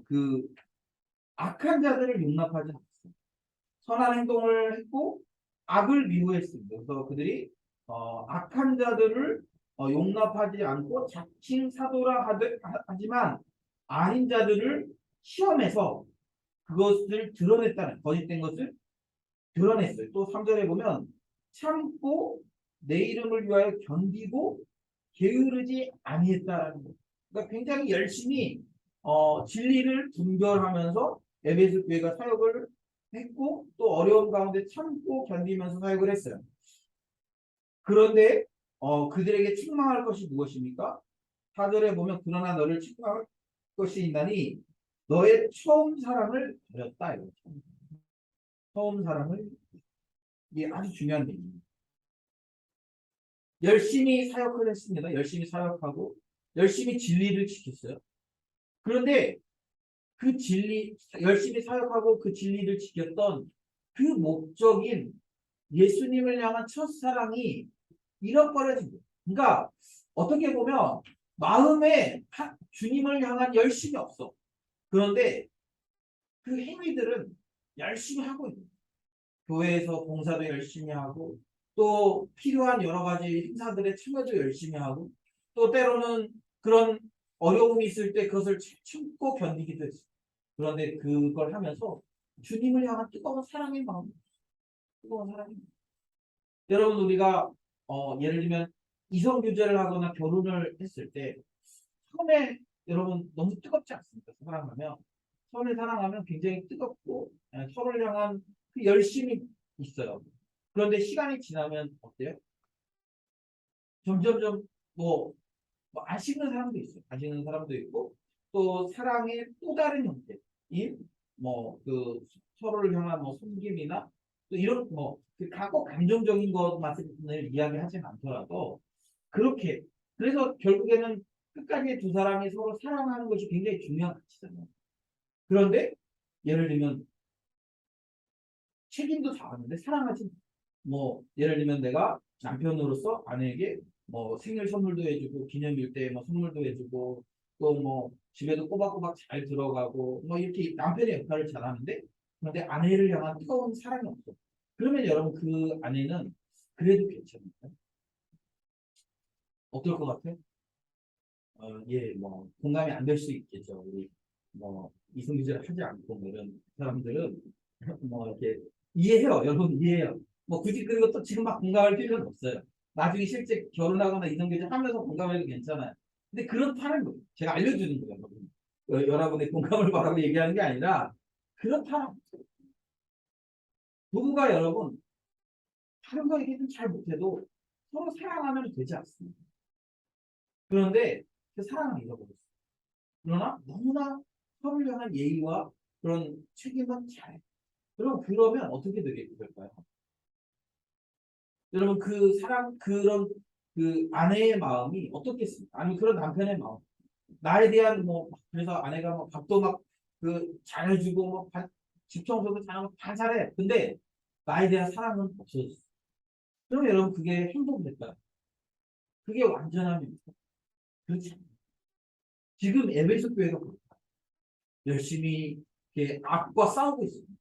Speaker 2: 그 악한 자들을 용납하지 않았어요. 선한 행동을 했고 악을 미워했습니다. 그래서 그들이 악한 자들을 용납하지 않고 자칭 사도라 하지만 아닌 자들을 시험해서 그것을 드러냈다는 거짓된 것을 드러냈어요. 또 3절에 보면 참고 내 이름을 위하여 견디고 게으르지 아니했다라는 거. 그러니까 굉장히 열심히 진리를 분별하면서 에베소 교회가 사역을 했고 또 어려운 가운데 참고 견디면서 사역을 했어요. 그런데 그들에게 책망할 것이 무엇입니까? 4절에 보면 그러나 너를 책망할 것이 있나니 너의 처음 사랑을 버렸다. 이거죠. 처음 사랑을 이게 아주 중요한 얘기입니다. 열심히 사역을 했습니다. 열심히 사역하고 열심히 진리를 지켰어요. 그런데 그 진리 열심히 사역하고 그 진리를 지켰던 그 목적인 예수님을 향한 첫사랑이 잃어버려진 거예요. 그러니까 어떻게 보면 마음에 주님을 향한 열심이 없어. 그런데 그 행위들은 열심히 하고 있는 거예요. 교회에서 봉사도 열심히 하고 또 필요한 여러 가지 행사들에 참여도 열심히 하고 또 때로는 그런 어려움이 있을 때 그것을 참고 견디기도 했어요. 그런데 그걸 하면서 주님을 향한 뜨거운 사랑의 마음, 뜨거운 사랑의 마음. 여러분 우리가 예를 들면 이성 교제를 하거나 결혼을 했을 때 처음에 여러분 너무 뜨겁지 않습니까? 사랑하면 서로를 사랑하면 굉장히 뜨겁고 서로를 향한 그 열심이 있어요. 그런데 시간이 지나면 어때요? 점점점 뭐 아시는 사람도 있어요. 아시는 사람도 있고 또 사랑의 또 다른 형태인 뭐 그 서로를 향한 뭐 섬김이나 또 이런 뭐그 과거 감정적인 것만을 이야기하지는 않더라도 그렇게 그래서 결국에는 끝까지 두 사람이 서로 사랑하는 것이 굉장히 중요한 가치잖아요. 그런데 예를 들면 책임도 다하는데 사랑하지 뭐 예를 들면 내가 남편으로서 아내에게 뭐 생일 선물도 해주고 기념일 때 뭐 선물도 해주고 또 뭐 집에도 꼬박꼬박 잘 들어가고 뭐 이렇게 남편의 역할을 잘하는데 그런데 아내를 향한 뜨거운 사랑이 없어. 그러면 여러분 그 아내는 그래도 괜찮을까요? 어떨 것 같아? 예, 뭐 공감이 안 될 수 있겠죠. 우리 뭐 이성교제를 하지 않고 뭐 이런 사람들은 뭐 이렇게 이해해요. 여러분 이해해요. 뭐 굳이 그리고 또 지금 막 공감할 필요는 없어요. 나중에 실제 결혼하거나 이성교제 하면서 공감해도 괜찮아요. 근데 그렇다는 거예요. 제가 알려주는 거예요. 여러분. 여러분의 공감을 바라고 얘기하는 게 아니라 그렇다는 거예요. 부부가 여러분 다른 거 얘기는 잘 못해도 서로 사랑하면 되지 않습니까? 그런데 그 사랑을 잃어버렸어요. 그러나 너무나 서로를 향한 예의와 그런 책임은 잘해. 그러면 어떻게 될까요? 여러분 그 사랑 그런 그 아내의 마음이 어떻겠습니까? 아니 그런 남편의 마음. 나에 대한 뭐 그래서 아내가 뭐 밥도 막 그 잘해주고 뭐집 청소도 잘하고 다 잘해. 근데 나에 대한 사랑은 없어졌어. 그럼 여러분 그게 행복일까요? 그게 완전함입니까? 그렇지 않아요. 지금 에베소 교회가 열심히 이렇게 악과 싸우고 있습니다.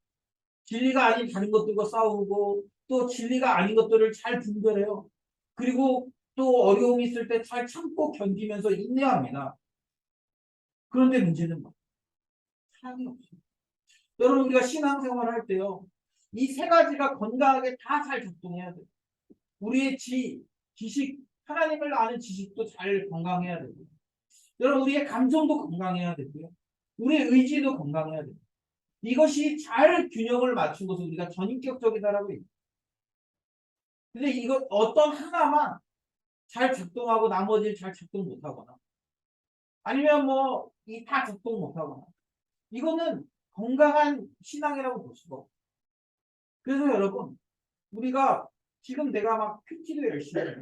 Speaker 2: 진리가 아닌 다른 것들과 싸우고 또 진리가 아닌 것들을 잘 분별해요. 그리고 또 어려움이 있을 때 잘 참고 견디면서 인내합니다. 그런데 문제는 뭐? 사랑이 없어요. 여러분 우리가 신앙생활을 할 때요. 이 세 가지가 건강하게 다 잘 작동해야 돼요. 우리의 지식, 하나님을 아는 지식도 잘 건강해야 되고 여러분 우리의 감정도 건강해야 되고요. 우리의 의지도 건강해야 돼요. 이것이 잘 균형을 맞춘 것을 우리가 전인격적이다라고 얘기해요. 근데 이거 어떤 하나만 잘 작동하고 나머지를 잘 작동 못하거나 아니면 뭐 이 다 작동 못하거나 이거는 건강한 신앙이라고 볼 수가 없어요. 그래서 여러분 우리가 지금 내가 막 큐티도 열심히 해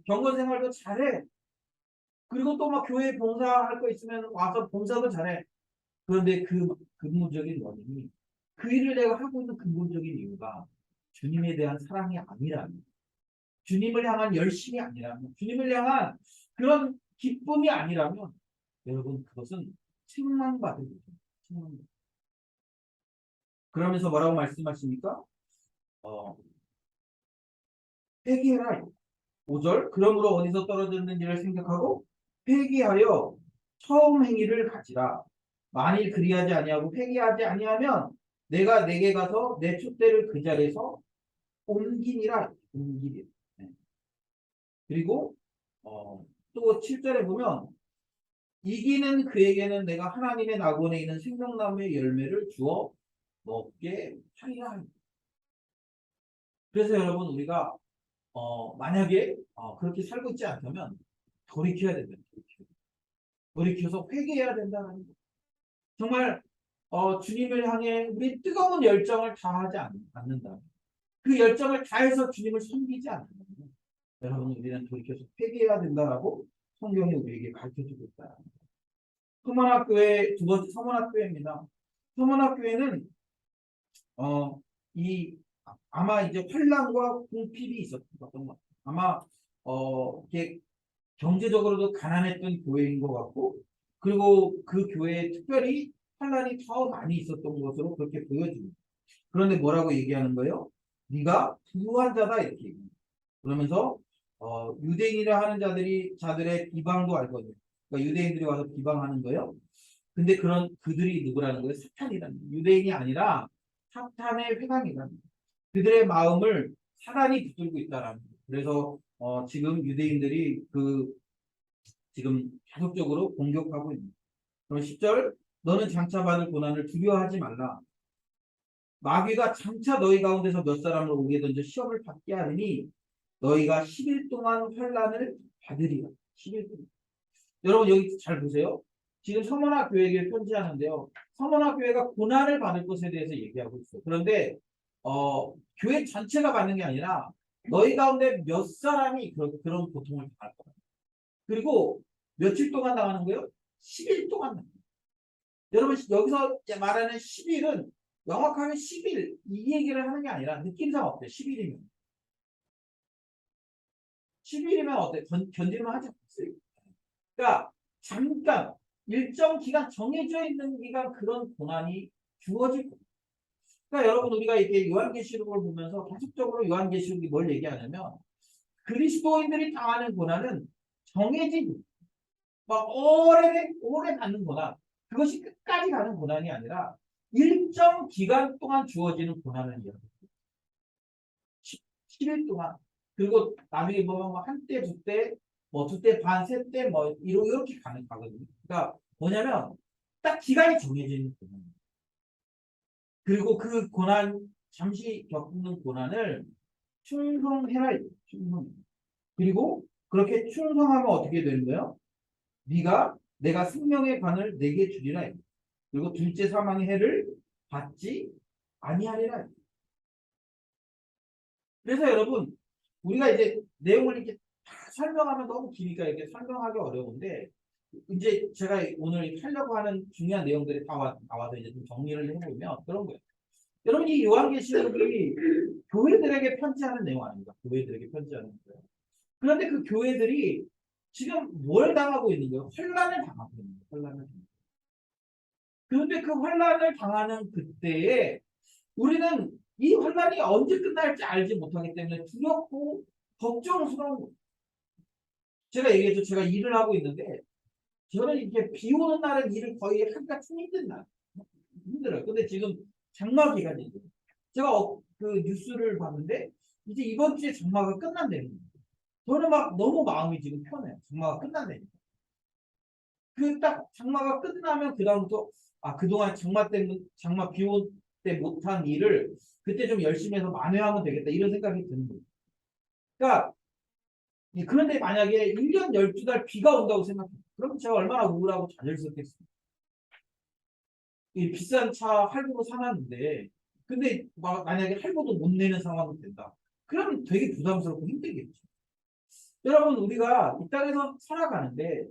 Speaker 2: 경건 생활도 잘해 그리고 또 막 교회 봉사할 거 있으면 와서 봉사도 잘해 그런데 그 근본적인 원인이 그 일을 내가 하고 있는 근본적인 이유가 주님에 대한 사랑이 아니라면 주님을 향한 열심이 아니라면 주님을 향한 그런 기쁨이 아니라면 여러분 그것은 책망받을 거죠. 책망받을. 그러면서 뭐라고 말씀하십니까? 어, 회개해라. 5절 그러므로 어디서 떨어졌는지를 생각하고 회개하여 처음 행위를 가지라. 만일 그리하지 아니하고 회개하지 아니하면 내가 내게 가서 내 촛대를 그 자리에서 옮기니라. 옮기리. 네. 그리고 또 7절에 보면 이기는 그에게는 내가 하나님의 낙원에 있는 생명나무의 열매를 주어 먹게 하리라. 그래서 여러분 우리가 만약에 그렇게 살고 있지 않다면 돌이켜야 된다. 돌이켜서 회개해야 된다는 거. 정말 주님을 향해 우리 뜨거운 열정을 다하지 않는다. 그 열정을 다해서 주님을 섬기지 않는다. 여러분 우리는 돌이켜서 회개해야 된다라고 성경이 우리에게 가르쳐주고 있다. 서문학교회 두 번째 서문학교회입니다. 서문학교회는 이 아마 이제 환란과 궁핍이 있었던 것 같아요. 아마 이게 경제적으로도 가난했던 교회인 것 같고, 그리고 그 교회에 특별히 환란이 더 많이 있었던 것으로 그렇게 보여집니다. 그런데 뭐라고 얘기하는 거예요? 네가 부유한 자다 이렇게 얘기합니다. 그러면서 유대인이라 하는 자들의 비방도 알거든요. 그러니까 유대인들이 와서 비방하는 거예요. 근데 그런 그들이 누구라는 거예요? 사탄이라는 거예요. 유대인이 아니라 사탄의 회당이라는 거예요. 그들의 마음을 사단이 붙들고 있다라는 거예요. 그래서 지금 유대인들이 지금 계속적으로 공격하고 있는 거예요. 그럼 10절 너는 장차 받을 고난을 두려워하지 말라. 마귀가 장차 너희 가운데서 몇 사람을 오게 던져 시험을 받게 하느니 너희가 10일 동안 환난을 받으리라. 10일 동안. 여러분 여기 잘 보세요. 지금 서머나 교회에게 편지하는데요. 서머나 교회가 고난을 받을 것에 대해서 얘기하고 있어요. 그런데 교회 전체가 받는 게 아니라 너희 가운데 몇 사람이 그런 고통을 당할 거야. 그리고 며칠 동안 당하는 거예요? 10일 동안. 여러분 여기서 말하는 10일은 명확하게 10일 이 얘기를 하는 게 아니라 느낌상 어때? 10일이면. 10일이면 어때? 견딜만 하지 않겠어요? 그러니까 잠깐 일정 기간 정해져 있는 기간 그런 고난이 주어질 겁니다. 그러니까 여러분 우리가 이렇게 요한계시록을 보면서 계속적으로 요한계시록이 뭘 얘기하냐면 그리스도인들이 당하는 고난은 정해진 막 오래 받는 고난 그것이 끝까지 가는 고난이 아니라 일정 기간 동안 주어지는 고난을 이야기합니다. 10일 동안 그리고 나중에 보면 뭐 한때 두때 뭐 두 때 반 세 때 뭐 이렇게 가거든요. 그러니까 뭐냐면 딱 기간이 정해진 고난. 그리고 그 고난 잠시 겪는 고난을 충성해라. 충성. 그리고 그렇게 충성하면 어떻게 되는 거예요? 네가 내가 생명의 관을 내게 주리라. 그리고 둘째 사망의 해를 받지 아니하리라. 그래서 여러분 우리가 이제 내용을 이렇게 다 설명하면 너무 기니까 이렇게 설명하기 어려운데 이제 제가 오늘 하려고 하는 중요한 내용들이 다 나와서 이제 좀 정리를 해보면 그런 거예요. 여러분 이 요한계시록이 교회들에게 편지하는 내용 아닙니까? 교회들에게 편지하는 거예요. 그런데 그 교회들이 지금 뭘 당하고 있는 거예요? 환란을 당하고 있는 거예요. 환란을 당하고. 그런데 그 환란을 당하는 그때에 우리는 이 환란이 언제 끝날지 알지 못하기 때문에 두렵고 걱정스러운 거예요. 제가 얘기했죠. 제가 일을 하고 있는데 저는 이렇게 비 오는 날은 일을 거의 하기가 참 힘든 날. 힘들어요. 근데 지금 장마 기간이에요. 제가 그 뉴스를 봤는데 이제 이번 주에 장마가 끝난다는 거예요. 저는 막 너무 마음이 지금 편해요. 장마가 끝난다니까. 그 딱 장마가 끝나면 그다음부터 그동안 장마 비 올 때 못한 일을 그때 좀 열심히 해서 만회하면 되겠다 이런 생각이 드는 거예요. 그러니까 그런데 만약에 1년 12달 비가 온다고 생각해요. 그럼 제가 얼마나 우울하고 좌절스럽겠어요. 이 비싼 차 할부로 사놨는데 근데 만약에 할부도 못 내는 상황이 된다. 그러면 되게 부담스럽고 힘들겠죠. 여러분 우리가 이 땅에서 살아가는데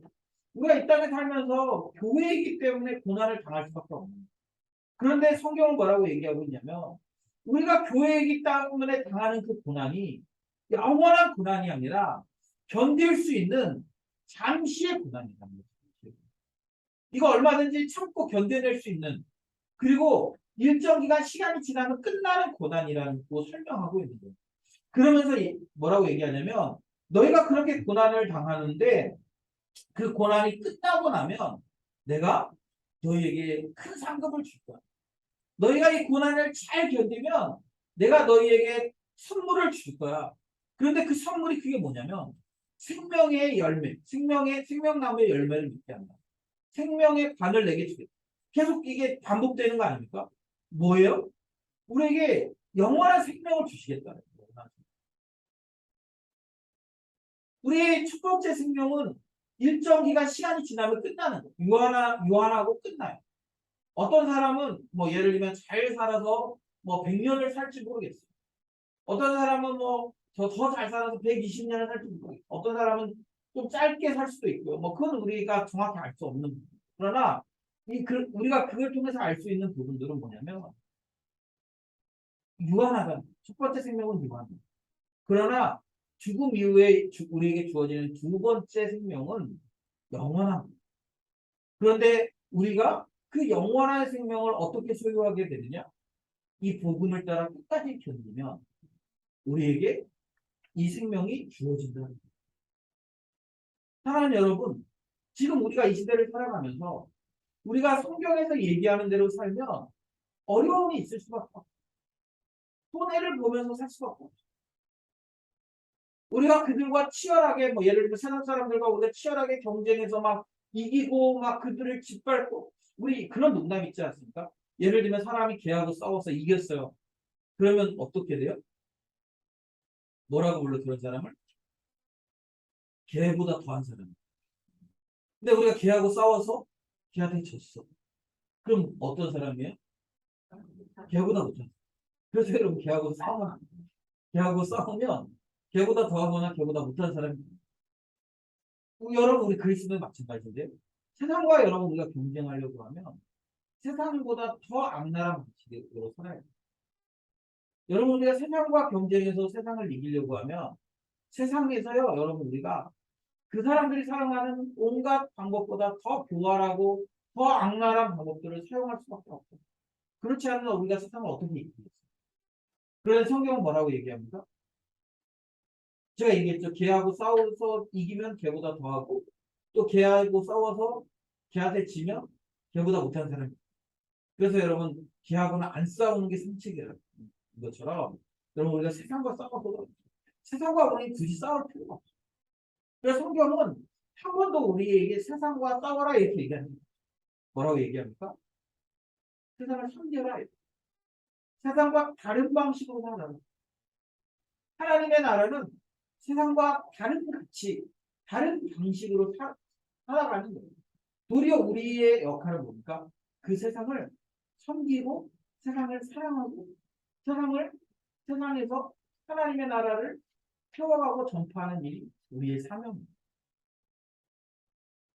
Speaker 2: 우리가 이 땅에 살면서 교회이기 때문에 고난을 당할 수밖에 없는 거예요. 그런데 성경은 뭐라고 얘기하고 있냐면 우리가 교회이기 때문에 당하는 그 고난이 영원한 고난이 아니라 견딜 수 있는 잠시의 고난이라는 거죠. 이거 얼마든지 참고 견뎌낼 수 있는 그리고 일정 기간 시간이 지나면 끝나는 고난이라고 설명하고 있는 거예요. 그러면서 뭐라고 얘기하냐면 너희가 그렇게 고난을 당하는데 그 고난이 끝나고 나면 내가 너희에게 큰 상급을 줄 거야. 너희가 이 고난을 잘 견디면 내가 너희에게 선물을 줄 거야. 그런데 그 선물이 그게 뭐냐면 생명의 열매, 생명나무의 열매를 맺게 한다. 생명의 관을 내게 주겠다. 계속 이게 반복되는 거 아닙니까? 뭐예요? 우리에게 영원한 생명을 주시겠다는 거예요. 우리의 첫 번째 생명은 일정 기간 시간이 지나면 끝나는 거예요. 유한하고 끝나요. 어떤 사람은 뭐 예를 들면 잘 살아서 뭐 100년을 살지 모르겠어요. 어떤 사람은 뭐 더 잘 살아서 120년을 살지 모르겠어요. 어떤 사람은 좀 짧게 살 수도 있고요. 뭐 그건 우리가 정확히 알 수 없는 부분. 그러나 우리가 그걸 통해서 알 수 있는 부분들은 뭐냐면 유한하다. 첫 번째 생명은 유한하다. 그러나 죽음 이후에 우리에게 주어지는 두 번째 생명은 영원합니다. 그런데 우리가 그 영원한 생명을 어떻게 소유하게 되느냐? 이 복음을 따라 끝까지 견디면 우리에게 이 생명이 주어진다는 거예요. 사랑하는 여러분, 지금 우리가 이 시대를 살아가면서 우리가 성경에서 얘기하는 대로 살면 어려움이 있을 수밖에 없어요. 손해를 보면서 살 수밖에 없어요. 우리가 그들과 치열하게 뭐 예를 들면 세상 사람들과 우리가 치열하게 경쟁해서 막 이기고 막 그들을 짓밟고 우리 그런 농담 있지 않습니까? 예를 들면 사람이 걔하고 싸워서 이겼어요. 그러면 어떻게 돼요? 뭐라고 불러 그런 사람을? 걔보다 더한 사람. 근데 우리가 걔하고 싸워서 걔한테 졌어. 그럼 어떤 사람이에요? 걔보다 못한. 그래서 여러분 걔하고 싸우면 걔보다 더하거나 걔보다 못한 사람이. 여러분 우리 그리스도는 마찬가지인데요. 세상과 여러분 우리가 경쟁하려고 하면 세상보다 더 악랄한 방식으로 살아야 돼요. 여러분 우리가 세상과 경쟁해서 세상을 이기려고 하면 세상에서요 여러분 우리가 그 사람들이 사용하는 온갖 방법보다 더 교활하고 더 악랄한 방법들을 사용할 수밖에 없어요. 그렇지 않으면 우리가 세상을 어떻게 이기겠어요? 그래서 성경은 뭐라고 얘기합니까? 제가 얘기했죠. 걔하고 싸워서 이기면 걔보다 더하고 또 걔하고 싸워서 걔한테 지면 걔보다 못한 사람이. 그래서 여러분 걔하고는 안 싸우는 게 상책이라는 것처럼 여러분 우리가 세상과 싸워도 세상과 우리 굳이 싸울 필요가 없어요. 그래서 성경은 한 번도 우리에게 세상과 싸워라 이렇게 얘기합니다. 뭐라고 얘기합니까? 세상을 섬겨라. 세상과 다른 방식으로 살아라. 하나님의 나라는 세상과 다른 가치, 다른 방식으로 살아가는 거예요. 도리어 우리의 역할은 뭡니까? 그 세상을 섬기고 세상을 사랑하고 세상에서 하나님의 나라를 펴가고 전파하는 일이 우리의 사명입니다.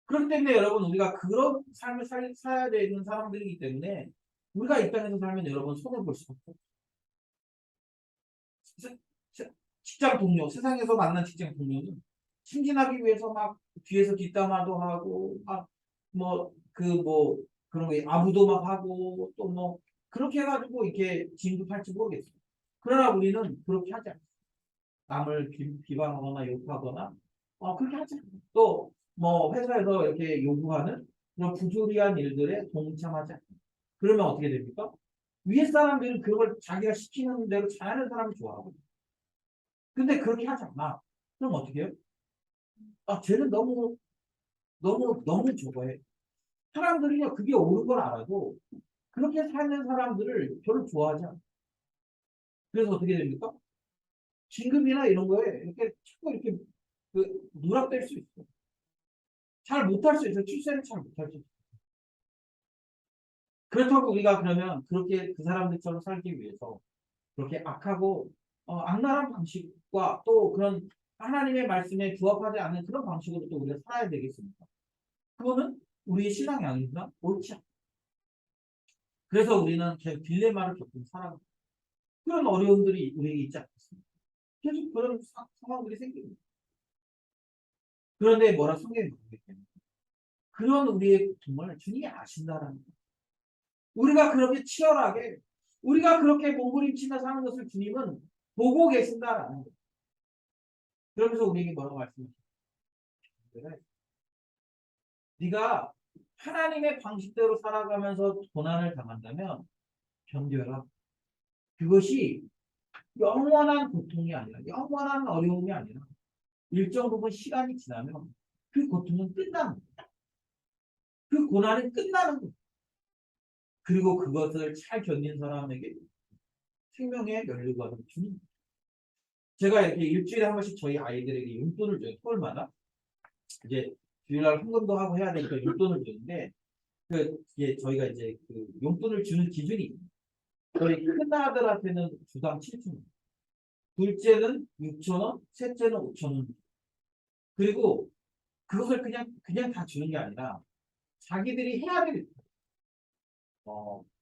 Speaker 2: 그렇기 때문에 여러분 우리가 그런 삶을 살아야 되는 사람들이기 때문에 우리가 이 땅에서 살면 여러분 손해볼 수밖에 없어요. 직장 동료, 세상에서 만난 직장 동료는 승진하기 위해서 막 뒤에서 뒷담화도 하고 그런 거 아부도 막 하고 또 뭐 그렇게 해가지고 이렇게 진급할지 모르겠어요. 그러나 우리는 그렇게 하지 않아요. 남을 비방하거나 욕하거나 그렇게 하지 않아요. 또 뭐 회사에서 이렇게 요구하는 그런 부조리한 일들에 동참하지 않아요. 그러면 어떻게 됩니까? 위에 사람들은 그걸 자기가 시키는 대로 잘하는 사람을 좋아하고 근데 그렇게 하지 않아. 그럼 어떻게 해요? 쟤는 너무 저거해. 사람들이요, 그게 옳은 걸 알아도 그렇게 사는 사람들을 별로 좋아하지 않아. 그래서 어떻게 됩니까? 진급이나 이런 거에 이렇게 자꾸 이렇게 누락될 수 있어. 잘 못할 수 있어. 출세를 잘 못할 수 있어. 그렇다고 우리가 그러면 그렇게 그 사람들처럼 살기 위해서 그렇게 악하고 악랄한 방식과 또 그런 하나님의 말씀에 부합하지 않는 그런 방식으로 또 우리가 살아야 되겠습니까? 그거는 우리의 신앙이 아니구나 옳지 않아. 그래서 우리는 계속 딜레마를 겪고 살아갑니다. 그런 어려움들이 우리에게 있지 않겠습니까? 계속 그런 상황들이 생깁니다. 그런데 뭐라 성경이 말하겠습니까? 그런 우리의 정말 주님이 아신다라는 거예요. 우리가 그렇게 치열하게 우리가 그렇게 몸부림치며 사는 것을 주님은 보고 계신다라는 거예요. 그러면서 우리에게 뭐라고 말씀하셨어요? 네가 하나님의 방식대로 살아가면서 고난을 당한다면 견뎌라. 그것이 영원한 고통이 아니라, 영원한 어려움이 아니라 일정 부분 시간이 지나면 그 고통은 끝나는 거야. 그 고난은 끝나는 거야. 그리고 그것을 잘 견딘 사람에게 생명의 면류관을 주는 거야. 제가 이렇게 일주일에 한 번씩 저희 아이들에게 용돈을 줘요. 토요일마다. 이제 주일날 헌금도 하고 해야 되니까 용돈을 주는데, 이게 저희가 이제 그 용돈을 주는 기준이 있어요. 저희 큰 아들한테는 주당 7,000원, 둘째는 6,000원, 셋째는 5,000원. 그리고 그것을 그냥 다 주는 게 아니라 자기들이 해야 될,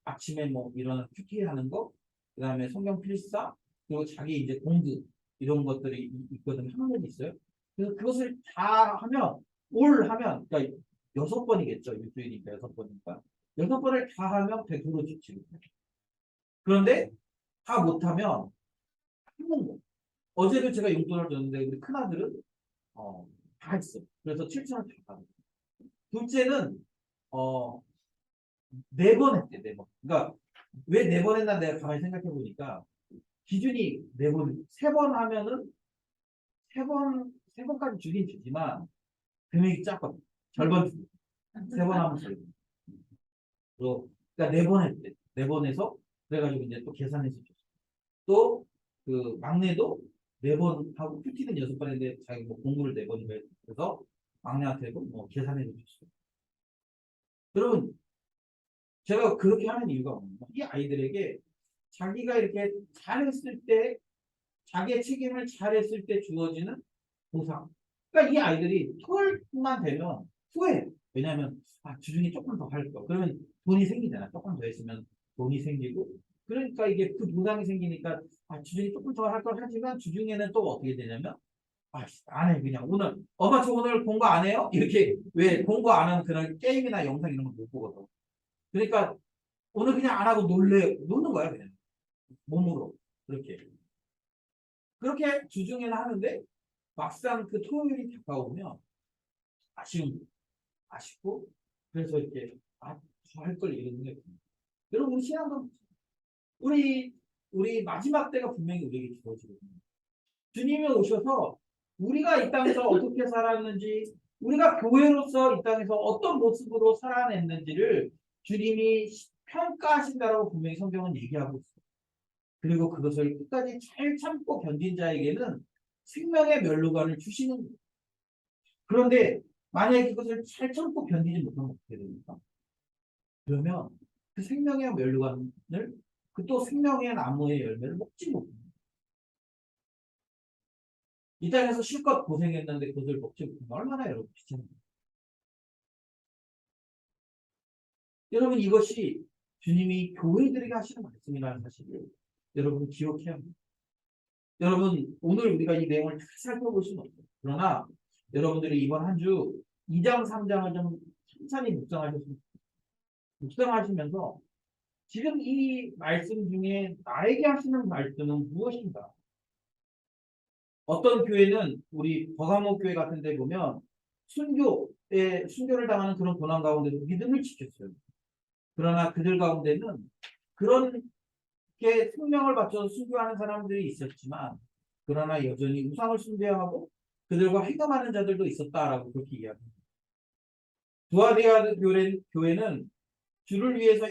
Speaker 2: 아침에 뭐 일어나 큐티 하는 거, 그 다음에 성경 필사, 그리고 자기 이제 공부, 이런 것들이 있거든요. 학문이 있어요. 그래서 그것을 다 하면, 올 하면, 그러니까 6번이겠죠. 일주일이니까 6번이니까. 6번을 다 하면 100% 지치고. 그런데 다 못하면 힘든 거. 어제도 제가 용돈을 줬는데 우리 큰아들은 다 했어. 그래서 7,000원 다 받았어. 둘째는 어, 4번 했대, 4번. 그러니까 왜 4번 했나 내가 가만히 생각해 보니까 기준이 4번, 3번 하면은 3번까지 주긴 주지만 금액이 작거든. 절반 주고. 3번 하면 절반. 그러니까 4번 했대. 4번 해서 그래가지고 이제 또 계산해서 줬어. 또 그 막내도 4번 하고 큐티는 6번 했는데 자기 뭐 공부를 4번인가 해서 막내한테도 뭐 계산해서 줬어. 여러분, 제가 그렇게 하는 이유가 뭡니까? 이 아이들에게 자기가 이렇게 잘했을 때, 자기의 책임을 잘했을 때 주어지는 보상. 그러니까 이 아이들이 토요일만 되면 후회해. 왜냐하면, 주중에 조금 더 할 거. 그러면 돈이 생기잖아. 조금 더 했으면 돈이 생기고. 그러니까 이게 그 보상이 생기니까, 주중에 조금 더 할 걸 하지만 주중에는 또 어떻게 되냐면, 안 해. 그냥 오늘, 엄마 저 오늘 공부 안 해요? 이렇게, 왜 공부 안 하는 그런 게임이나 영상 이런 거 못 보거든. 그러니까 오늘 그냥 안 하고 노는 거야, 그냥. 몸으로. 그렇게. 그렇게 주중에는 하는데, 막상 그 토요일이 다가오면, 아쉬운, 아쉽고, 그래서 이렇게, 더 할 걸 이러는 게. 여러분, 우리 신앙도, 우리, 우리 마지막 때가 분명히 우리에게 주어지거든요. 주님이 오셔서, 우리가 이 땅에서 어떻게 살았는지, 우리가 교회로서 이 땅에서 어떤 모습으로 살아냈는지를 주님이 평가하신다라고 분명히 성경은 얘기하고 있어요. 그리고 그것을 끝까지 잘 참고 견딘 자에게는 생명의 면류관을 주시는 거예요. 그런데 만약에 그것을 잘 참고 견디지 못하면 어떻게 됩니까? 그러면 그 생명의 면류관을 그 또 생명의 나무의 열매를 먹지 못합니다. 이 땅에서 실컷 고생했는데 그것을 먹지 못하면 얼마나 여러분 귀찮습니까? 여러분 이것이 주님이 교회들에게 하시는 말씀이라는 사실을 여러분 기억해야 합니다. 여러분 오늘 우리가 이 내용을 다 살펴볼 수는 없어요. 그러나 여러분들이 이번 한 주 2장, 3장을 좀 천천히 묵상하시면서 지금 이 말씀 중에 나에게 하시는 말씀은 무엇인가? 어떤 교회는 우리 버가모 교회 같은 데 보면 순교를 당하는 그런 고난 가운데도 믿음을 지켰어요. 그러나 그들 가운데는 그런 게 생명을 바쳐서 순교하는 사람들이 있었지만 그러나 여전히 우상을 숭배하고 그들과 회감하는 자들도 있었다라고 그렇게 이야기합니다. 두아디아 교회는 주를 위해서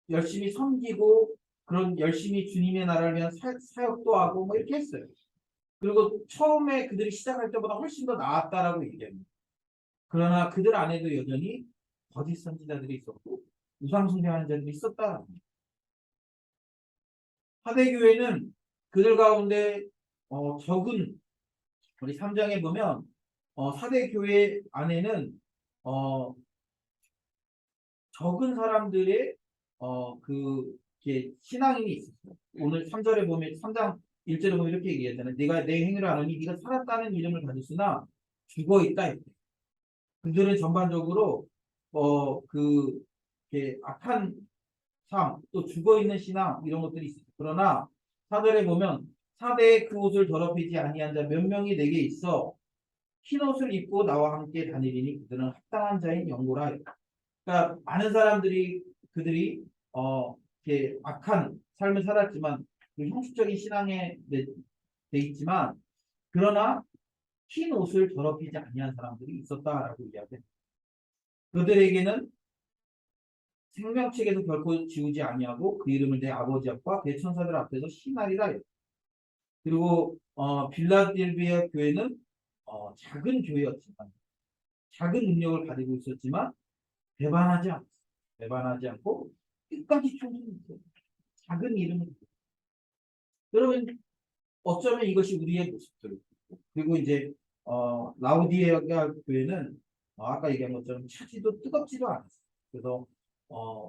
Speaker 2: 열심히 섬기고 그런 열심히 주님의 나라를 위한 사역도 하고 뭐 이렇게 했어요. 그리고 처음에 그들이 시작할 때보다 훨씬 더 나았다라고 얘기합니다. 그러나 그들 안에도 여전히 거짓 선지자들이 있었고 우상 숭배하는 자들이 있었다. 하대교회는 그들 가운데 적은 우리 3장에 보면 사대교회 안에는 어, 적은 사람들의 신앙인이 있었어요. 오늘 3절에 보면 3장 1절에 보면 이렇게 얘기했잖아요. 네가 내 행위를 아느니 네가 살았다는 이름을 가졌으나 죽어 있다. 그들은 전반적으로 악한 삶, 또 죽어 있는 신앙 이런 것들이 있어요. 그러나 사절에 보면 사대에 그 옷을 더럽히지 아니한 자 몇 명이 내게 있어 흰 옷을 입고 나와 함께 다니리니 그들은 합당한 자인 영고라. 그러니까 많은 사람들이 그들이 이렇게 악한 삶을 살았지만 그 형식적인 신앙에 돼 있지만 그러나 흰 옷을 더럽히지 아니한 사람들이 있었다라고 이야기합니다. 그들에게는 생명책에서 결코 지우지 아니하고 그 이름을 내 아버지 앞과 대천사들 앞에서 신하리라. 그리고 빌라델비아 교회는 작은 교회였지만 작은 능력을 가지고 있었지만 배반하지 않았어요. 배반하지 않고 끝까지 충성했어요. 작은 이름을. 여러분 어쩌면 이것이 우리의 모습들. 그리고 이제 라우디에아 교회는 아까 얘기한 것처럼 차지도 뜨겁지도 않았어요. 그래서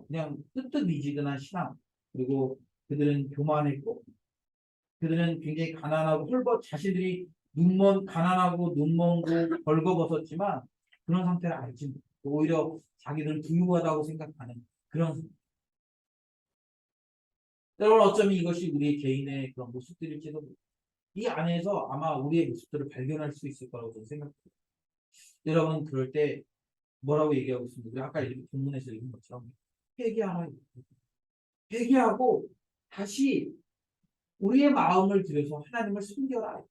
Speaker 2: 그냥 뜨뜻미지근한 신앙. 그리고 그들은 교만했고 그들은 굉장히 가난하고 자신들이 가난하고 눈먼고 벌거벗었지만 그런 상태를 알지 못하고 오히려 자기들은 부유하다고 생각하는 그런 상태. 여러분 어쩌면 이것이 우리 개인의 그런 모습들일지도 모릅니다. 이 안에서 아마 우리의 모습들을 발견할 수 있을 거라고 저는 생각해요. 여러분 그럴 때 뭐라고 얘기하고 있습니다. 우리 아까 본문에서 읽은 것처럼 회개하라. 회개하고 다시 우리의 마음을 들여서 하나님을 숨겨라.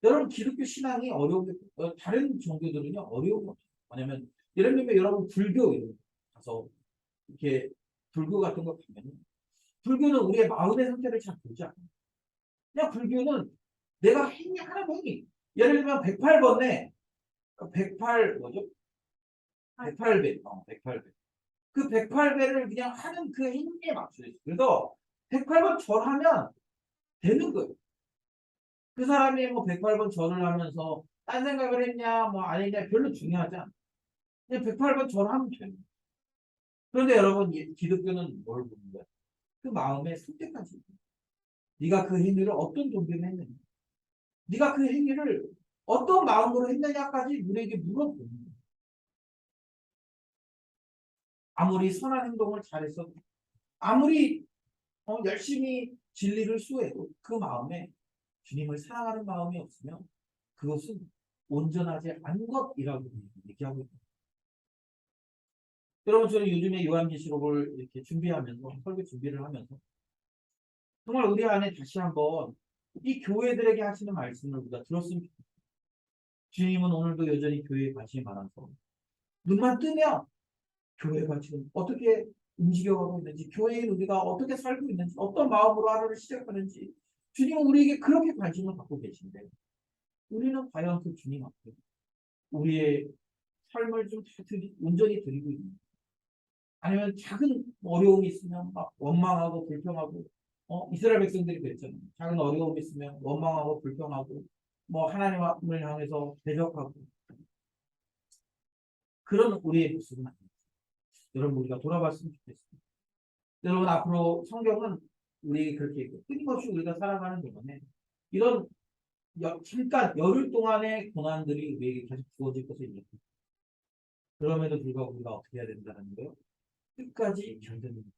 Speaker 2: 여러분 기독교 신앙이 어려운 게 다른 종교들은요 어려운 거 뭐냐면 예를 들면 여러분 불교 이런 거 가서 이렇게 불교 같은 거 보면 불교는 우리의 마음의 상태를 잘 보지 않아요. 그냥 불교는 내가 행위 하나 행위 예를 들면 108번에 108 뭐죠? 108배 108배 그 108배를 그냥 하는 그 행위에 맞춰져 있어요. 그래서 108번 절하면 되는 거예요. 그 사람이 뭐 108번 절을 하면서 딴 생각을 했냐 뭐 아니냐 별로 중요하지 않아요. 그냥 108번 절하면 돼요. 그런데 여러분 기독교는 뭘 보는 거야? 그 마음의 선택까지. 네가 그 행위를 어떤 동기로 했느냐. 네가 그 행위를 어떤 마음으로 했느냐까지 우리에게 물어보는 거야. 아무리 선한 행동을 잘해서 아무리 열심히 진리를 수호해도 그 마음에 주님을 사랑하는 마음이 없으면 그것은 온전하지 않은 것이라고 얘기하고 있다. 여러분 저는 요즘에 요한계시록을 이렇게 준비하면서 설교 준비를 하면서 정말 우리 안에 다시 한번 이 교회들에게 하시는 말씀을 우리가 들었으면 좋겠어요. 주님은 오늘도 여전히 교회에 관심이 많아서 눈만 뜨면 교회가 지금 어떻게 움직여가고 있는지 교회인 우리가 어떻게 살고 있는지 어떤 마음으로 하루를 시작하는지 주님은 우리에게 그렇게 관심을 갖고 계신데 우리는 과연 그 주님 앞에 우리의 삶을 좀 온전히 드리고 있는 아니면 작은 어려움이 있으면 막 원망하고 불평하고 이스라엘 백성들이 그랬잖아요. 작은 어려움이 있으면 원망하고 불평하고 뭐 하나님을 향해서 대적하고 그런 우리의 모습은 아닙니다. 여러분 우리가 돌아봤으면 좋겠습니다. 여러분 앞으로 성경은 우리 그렇게 끊임없이 우리가 살아가는 동안에 이런 잠깐 열흘 동안의 고난들이 우리에게 계속 주어질 것을 얘기합니다. 그럼에도 불구하고 우리가 어떻게 해야 된다는 거예요? 끝까지 견디는 거예요.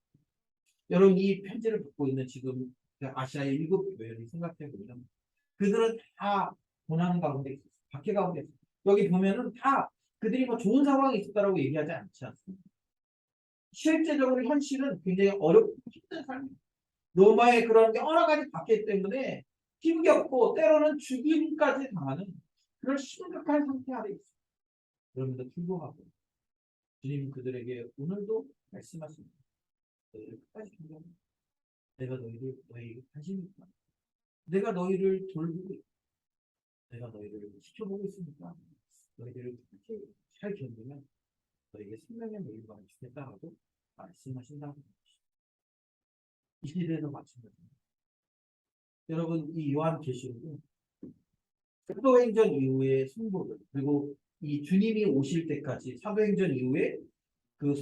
Speaker 2: 여러분 이 편지를 받고 있는 지금 아시아의 7교회를 생각해 보면 그들은 다 고난 가운데 있었어요. 박해 가운데 있었어요. 여기 보면은 다 그들이 뭐 좋은 상황이 있었다라고 얘기하지 않지 않습니까? 실제적으로 현실은 굉장히 어렵고 힘든 삶이에요. 로마의 그런 여러 가지 박해 때문에 힘겹고 때로는 죽임까지 당하는 그런 심각한 상태 아래 있어요. 그럼에도 불구하고 주님 그들에게 오늘도 말씀하십니다. 너희를 끝까지 존경한다. 내가 너희에게 관심이 있다. 내가 너희를 돌보고 있다. 내가 너희를 지켜보고 있으니까 너희들을 끝까지 잘 견디면 너에게 생명의 물건을 주겠다라고 말씀하신다고 합니다. 이 시대에도 마찬가지입니다. 여러분 이 요한계시록은 사도행전 이후의 성도들 그리고 이 주님이 오실 때까지 사도행전 이후에 그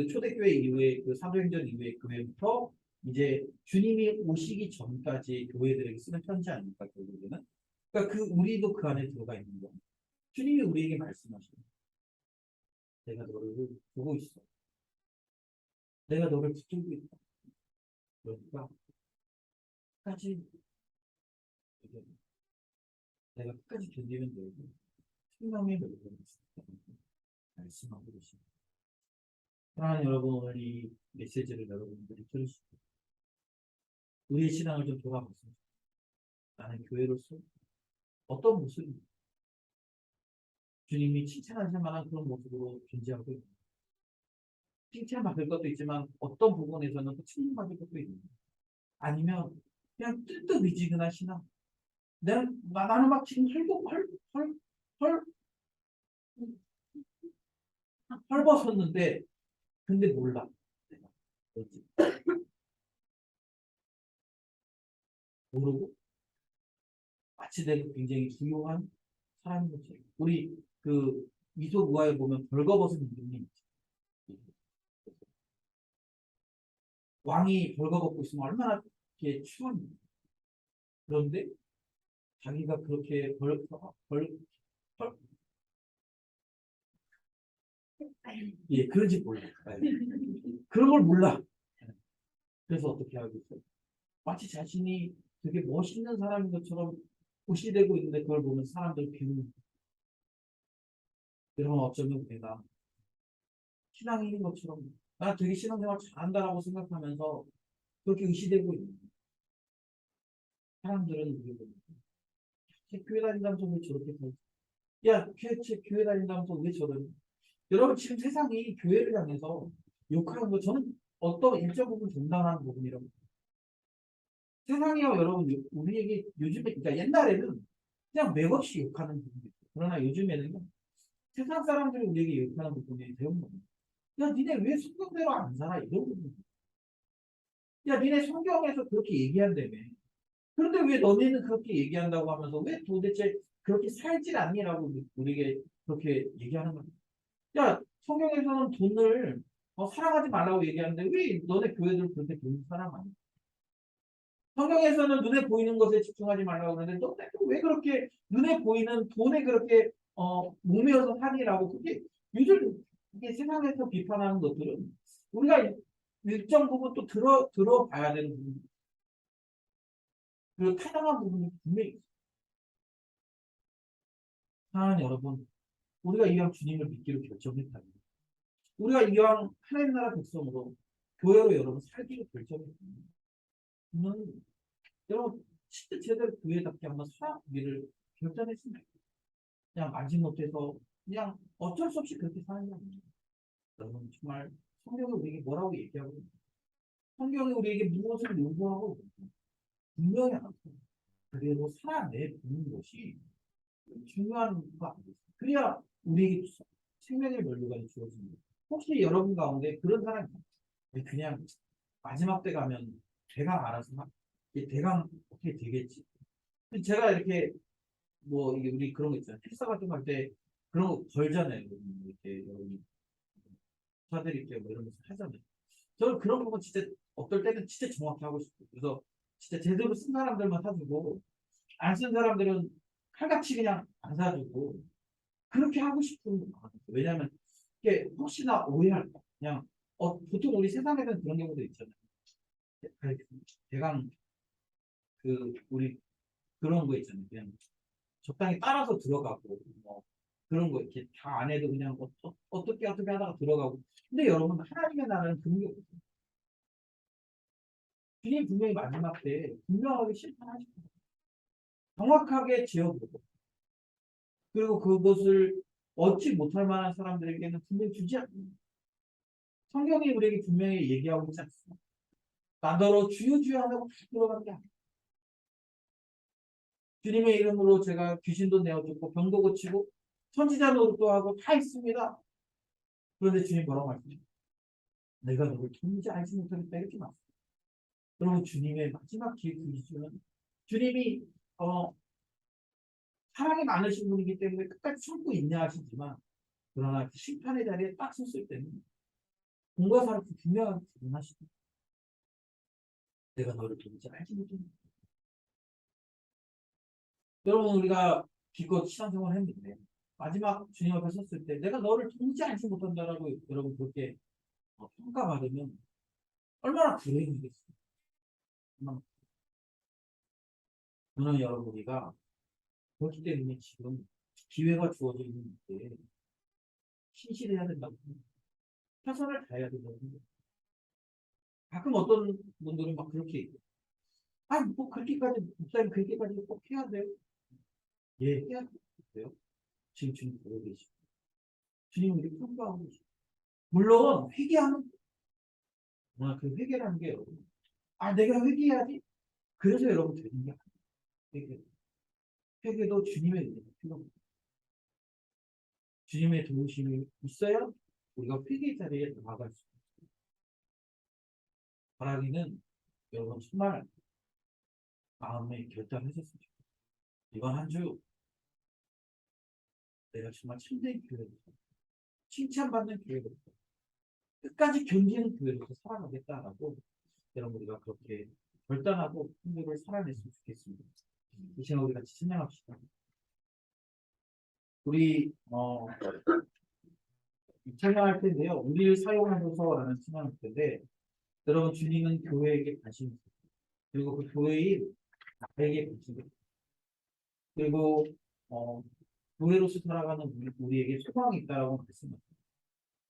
Speaker 2: 초대교회 이후에 그 사도행전 이후의 교회부터 이제 주님이 오시기 전까지 교회들에게 쓰는 편지 아닙니까 결국에는 그러니까 우리도 그 안에 들어가 있는 거예요. 주님이 우리에게 말씀하십니다. 내가 너를 보고 있어. 내가 너를 붙들고 있다. 그러니까 끝까지 내가 끝까지 견디면 되고 생명의 멸류관이 있습니다. 말씀하고 계십니다. 사랑하는 여러분, 오늘 이 메시지를 여러분들이 들으시고 우리의 신앙을 좀 돌아보세요. 나는 교회로서 어떤 모습이 주님이 칭찬하실 만한 그런 모습으로 존재하고 있는 칭찬받을 것도 있지만 어떤 부분에서는 또 칭찬받을 것도 있는 아니면 그냥 뜨뜻미지근한 신앙 나는 막 지금 헐 헐벗었는데 근데 몰라 내가 뭐지 모르고 마치 내가 굉장히 중요한 사람인 것처럼 우리 그 미소 우화에 보면 벌거벗은 이름이 있죠. 왕이 벌거벗고 있으면 얼마나 이렇게 추합니까? 그런데 자기가 그렇게 벌 예, 그런지 몰라. 그런 걸 몰라. 그래서 어떻게 하고 있어요? 마치 자신이 되게 멋있는 사람인 것처럼 무시되고 있는데 그걸 보면 사람들 비웃는. 그러면 어쩌면 내가 신앙인인 것처럼 나 되게 신앙생활 잘한다라고 생각하면서 그렇게 의시되고 있는 거예요. 사람들은 우리 보면 쟤 교회 다닌다면서 왜 저렇게 살지? 야, 쟤 교회 다닌다면서 왜 저러니? 여러분 지금 세상이 교회를 향해서 욕하는 거 저는 어떤 일정 부분 정당한 부분이라고 세상이요 여러분 우리에게 요즘에 그러니까 옛날에는 그냥 맥없이 욕하는 부분이 있어요. 그러나 요즘에는요 세상 사람들이 우리에게 욕하는 부분이 대부분 야 니네 왜 성경대로 안 살아 이런 부분 야 니네 성경에서 그렇게 얘기한다며 그런데 왜 너네는 그렇게 얘기한다고 하면서 왜 도대체 그렇게 살질 않니라고 우리에게 그렇게 얘기하는 거야 야 성경에서는 돈을 사랑하지 말라고 얘기하는데 왜 너네 교회들 그렇게 돈을 사랑하냐 성경에서는 눈에 보이는 것에 집중하지 말라고 그러는데 너네 왜 그렇게 눈에 보이는 돈에 그렇게 목매어서 사니라고 그게 요즘 이게 세상에서 비판하는 것들은 우리가 일정 부분 또 들어봐야 되는 부분 그리고 타당한 부분이 분명히 있어요. 사랑하는 여러분 우리가 이왕 주님을 믿기로 결정했다면 우리가 이왕 하나님 나라 백성으로 교회로 여러분 살기로 결정했다면 여러분 진짜 제대로 교회답게 한번 살아보기를 결정했습니다. 그냥 마지못해서 그냥 어쩔 수 없이 그렇게 사는 게 아니에요. 여러분 정말 성경이 우리에게 뭐라고 얘기하고 있는지, 성경이 우리에게 무엇을 요구하고 있는지 분명히 알았어요. 그리고 살아내보는 것이 중요한 거 아니겠어요? 그래야 우리에게 생명의 면류관이 주어집니다. 혹시 여러분 가운데 그런 사람이 있어요? 그냥 마지막 때 가면 대강 알아서 대강 어떻게 되겠지. 제가 이렇게 뭐 이게 우리 그런 거 있잖아요. 행사 같은 거 할 때 그런 거 걸잖아요. 이렇게 여러분 사드릴게요. 뭐 이런 거 하잖아요. 저는 그런 부분 진짜 어떨 때는 진짜 정확히 하고 싶어요. 그래서 진짜 제대로 쓴 사람들만 사주고 안 쓴 사람들은 칼같이 그냥 안 사주고 그렇게 하고 싶은 거 같아요. 왜냐하면 이게 혹시나 오해할까. 그냥 보통 우리 세상에는 그런 경우도 있잖아요. 대강 우리 그런 거 있잖아요. 그냥 적당히 따라서 들어가고 뭐 그런 거 이렇게 다 안 해도 그냥 어떻게 하다가 들어가고 근데 여러분 하나님의 나라는 그런 게 없어요. 주님 분명히 마지막 때 분명하게 심판하실 거예요. 정확하게 지어보고 그리고 그것을 얻지 못할 만한 사람들에게는 분명히 주지 않습니다. 성경이 우리에게 분명히 얘기하고 있지 않습니다. 나더러 주여 주여 하고 다 들어간 게 아니에요. 주님의 이름으로 제가 귀신도 내어주고 병도 고치고 선지자 노릇도 하고 다 있습니다. 그런데 주님 뭐라고 말씀해요? 내가 너를 도무지 알지 못하겠다 이렇게 말씀해요. 여러분 주님의 마지막 기준은 주님이 사랑이 많으신 분이기 때문에 끝까지 참고 인내하시지만 그러나 그 심판의 자리에 딱 섰을 때는 공과 사를 분명하게 구분하시고 내가 너를 도무지 알지 못하겠다. 여러분 우리가 기껏 신앙생활을 했는데 마지막 주님 앞에 섰을 때 내가 너를 도무지 알지 못한다라고 여러분 그렇게 평가받으면 얼마나 불행이겠어요. 저는 여러분이가 그렇기 때문에 지금 기회가 주어져 있는데 신실해야 된다고 생각해요. 최선을 다해야 된다고 생각해요. 가끔 어떤 분들은 막 그렇게 얘기해요. 아, 뭐 그렇게까지, 목사님 그렇게까지 꼭 해야 돼요? 예, 해야 돼요. 지금 보고 계시고. 주님 우리 평가하고 계시고. 물론 회개하는, 그 회개라는 게 여러분. 아, 내가 회개해야지. 그래서 여러분 되는 게 아니에요. 회개. 회개도 주님의 은혜가 필요합니다. 주님의 도우심이 있어야 우리가 회개 자리에 나아갈 수 있어요. 바라기는 여러분 정말 마음에 결단하셨으면 좋겠어요. 이번 한 주 내가 정말 참된 교회로서 칭찬받는 교회로서 끝까지 견디는 교회로서 살아가겠다라고 여러분 우리가 그렇게 결단하고 한국을 살아냈으면 좋겠습니다. 이 시간 우리 같이 찬양합시다. 우리 찬양할 텐데요. 우리를 사용하셔서라는 찬양할 텐데 여러분 주님은 교회에게 관심이 있어요. 그리고 그 교회인 나에게 관심이 있어요. 그리고 교회로서 살아가는 우리에게 소망이 있다라고 말씀합니다.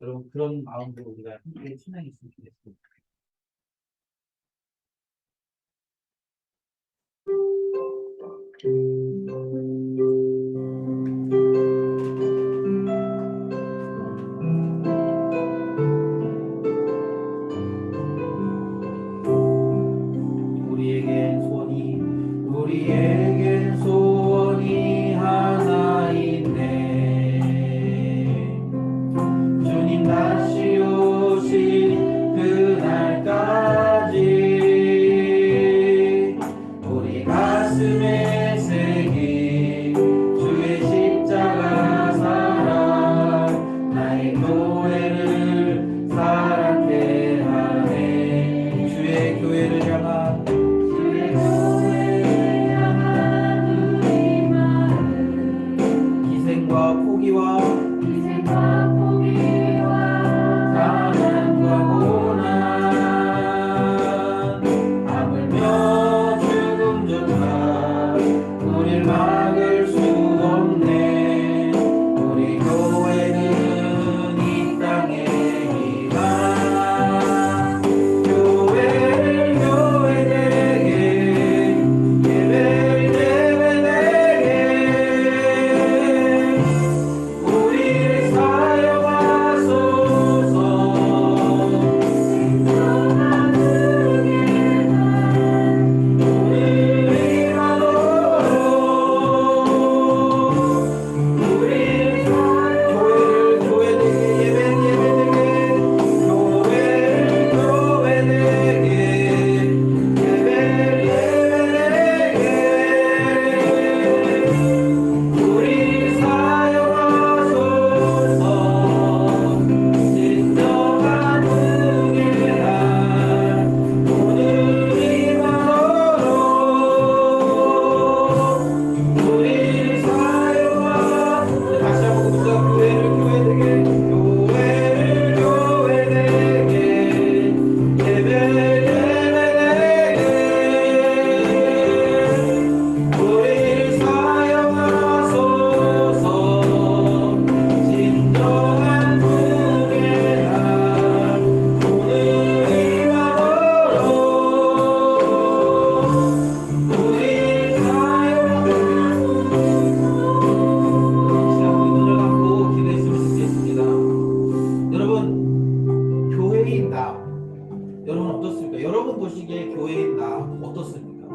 Speaker 2: 여러분 그런 마음으로 우리가 함께 찬양했으면 좋겠습니다. 우리에겐 소원이 하나 있네. 주님 다시 오신 그날까지 우리 가슴에 새긴 주의 십자가 사랑 나의 교회를 사랑케 하네. 주의 교회를 향한 포기와 가난과 고난 하물며 죽음조차 우릴 막을 수 없네. 우리 교회는 이 땅의 희망. 교회되게 예배를 예배되게 우리를 사용하소서. 여러분 어떻습니까? 여러분 보시기에 교회인 나 어떻습니까?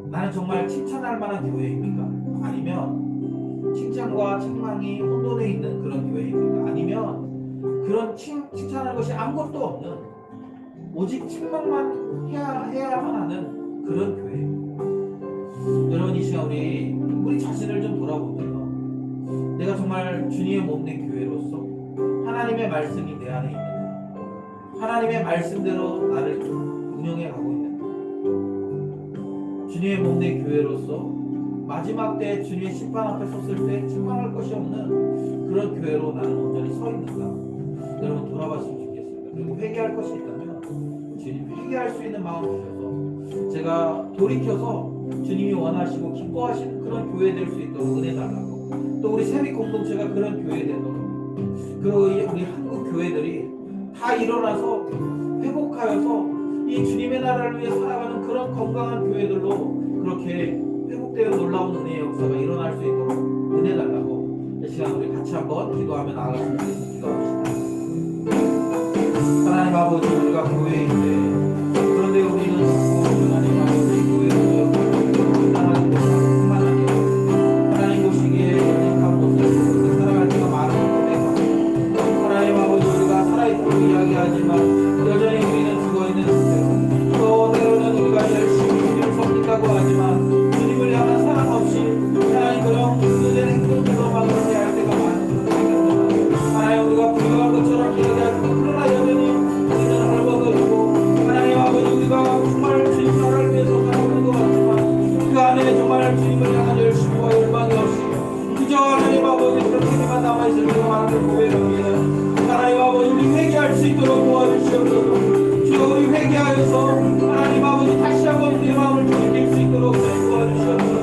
Speaker 2: 나는 정말 칭찬할 만한 교회입니까? 아니면 칭찬과 책망이 혼돈해 있는 그런 교회입니까? 아니면 그런 칭찬할 것이 아무것도 없는 오직 책망만 해야만 하는 그런 교회입니까? 여러분 이 시간 우리 자신을 좀 돌아보면요. 내가 정말 주님의 몸된 교회로서 하나님의 말씀이 내 안에 있는 하나님의 말씀대로 나를 운영해 가고 있는 주님의 몸된 교회로서 마지막 때 주님의 심판 앞에 섰을 때 책망할 것이 없는 그런 교회로 나는 온전히 서 있는가? 여러분 돌아봤으면 좋겠습니다. 그리고 회개할 것이 있다면 주님 회개할 수 있는 마음 주셔서 제가 돌이켜서 주님이 원하시고 기뻐하시는 그런 교회 될 수 있도록 은혜 달라고. 또 우리 세빛 공동체가 그런 교회 되도록 우리 한국 교회들이 다 일어나서 회복하여서 이 주님의 나라를 위해 살아가는 그런 건강한 교회들로 그렇게 회복되어 놀라운 은혜의 역사가 일어날 수 있도록 은혜 달라고. 이 시간 우리 같이 한번 기도하며 나아갔으면 좋겠습니다. 기도합시다. 하나님 아버지, 우리가 교회인데 그런데 우리는 자꾸 하나님 아버지 교회를 하나님 충만하게 하나님 보시기에 연약한 모습으로 살아갈 때가 많은 것에 하나님 아버지, 우리가 살아있다고 이야기하지만 여전히 우리는 죽어있는 상태로 또 때로는 우리가 열심히 주님을 섬긴다고 하지만 주님을 향한 사랑 없이 하나님 그런 그들의 행동들로만 그렇게 할 때가 많은 것입니다. 하나님 우리가 불교한 것처럼 이야기하지만 그러나 여전히 우리는 헐벗어지고 하나님 아버지, 우리가 정말 주님 나라를 위해서 살아가는 것 같지만 그 안에 정말 주님을 향한 열심과 열망이 없이 그저 하나님 아버지 그런 생각만 남아있을 때가 많은 고백합니다. 하나님 아버지, 우리 회개할 수 있도록 도와주시옵소서. 주여, 우리 회개하여서 하나님 아버지 다시 한번 우리의 마음을 돌이킬 수 있도록 도와주시옵소서.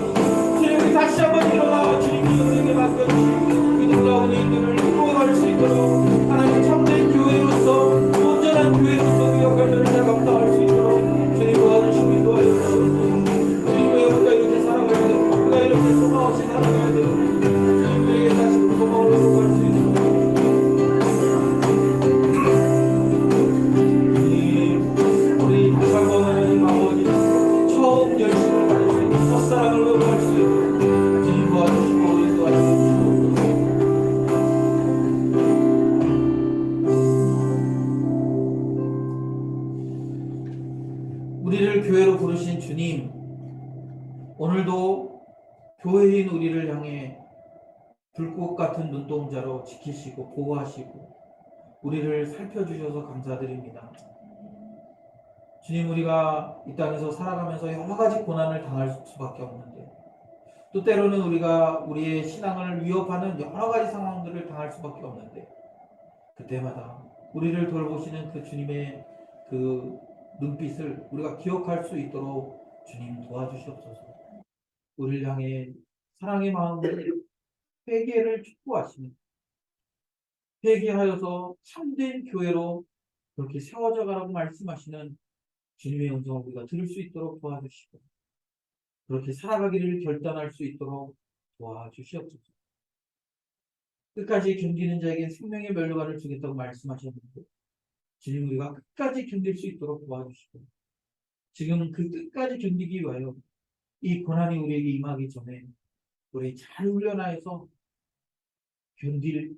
Speaker 2: 주님, 우리 다시 한번 일어나 주님이 우리에게 맡겨주신 그 놀라운 일들을 이루어갈 수 있도록 하나님 참된 교회로서 온전한 교회로서 그 역할들을 잘 감당할 수 있도록 주님 도와주시기 도와주시옵소서. 주님, 왜 우리가 이렇게 살아가야 되고 우리가 이렇게 소망 없이 살아가야 되고 주님, 우리에게 다시 소망을 회복할 수 있도록 우리 다시 한번 하나님 아버지 처음 열심을 가질 수 있는 첫사랑을 회복할 수 있도록 주님 도와주시고 우리 도와주시옵소서. 우리를 교회로 부르신 주님, 오늘도 교회인 우리를 향해 불꽃 같은 눈동자로 지키시고 보호하시고 우리를 살펴주셔서 감사드립니다. 주님, 우리가 이 땅에서 살아가면서 여러 가지 고난을 당할 수밖에 없는데 또 때로는 우리가 우리의 신앙을 위협하는 여러 가지 상황들을 당할 수밖에 없는데 그때마다 우리를 돌보시는 그 주님의 그 눈빛을 우리가 기억할 수 있도록 주님 도와주시옵소서. 우리를 향해 사랑의 마음으로 회개를 촉구하시는, 회개하여서 참된 교회로 그렇게 세워져 가라고 말씀하시는 주님의 음성을 우리가 들을 수 있도록 도와주시고 그렇게 살아가기를 결단할 수 있도록 도와주시옵소서. 끝까지 견디는 자에게 생명의 면류관을 주겠다고 말씀하셨는데 주님, 우리가 끝까지 견딜 수 있도록 도와주시고 지금 그 끝까지 견디기 위하여 이 고난이 우리에게 임하기 전에 우리 잘 훈련하여서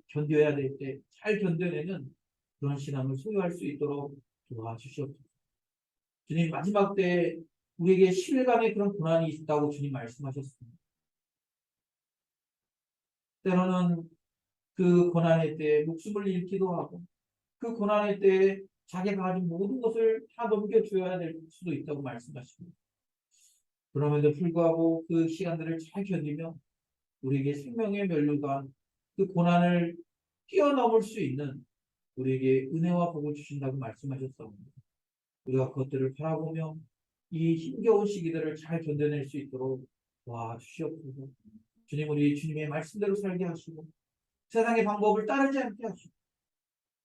Speaker 2: 견뎌야 될 때 잘 견뎌내는 그런 신앙을 소유할 수 있도록 도와주시옵소서. 주님, 마지막 때 우리에게 실감의 그런 고난이 있다고 주님 말씀하셨습니다. 때로는 그 고난의 때에 목숨을 잃기도 하고 그 고난의 때에 자기가 가진 모든 것을 다 넘겨줘야 될 수도 있다고 말씀하십니다. 그럼에도 불구하고 그 시간들을 잘 견디며 우리에게 생명의 면류관, 그 고난을 뛰어넘을 수 있는 우리에게 은혜와 복을 주신다고 말씀하셨습니다. 우리가 그것들을 바라보며 이 힘겨운 시기들을 잘 견뎌낼 수 있도록 도와주시옵소서. 주님, 우리 주님의 말씀대로 살게 하시고 세상의 방법을 따르지 않게 하시고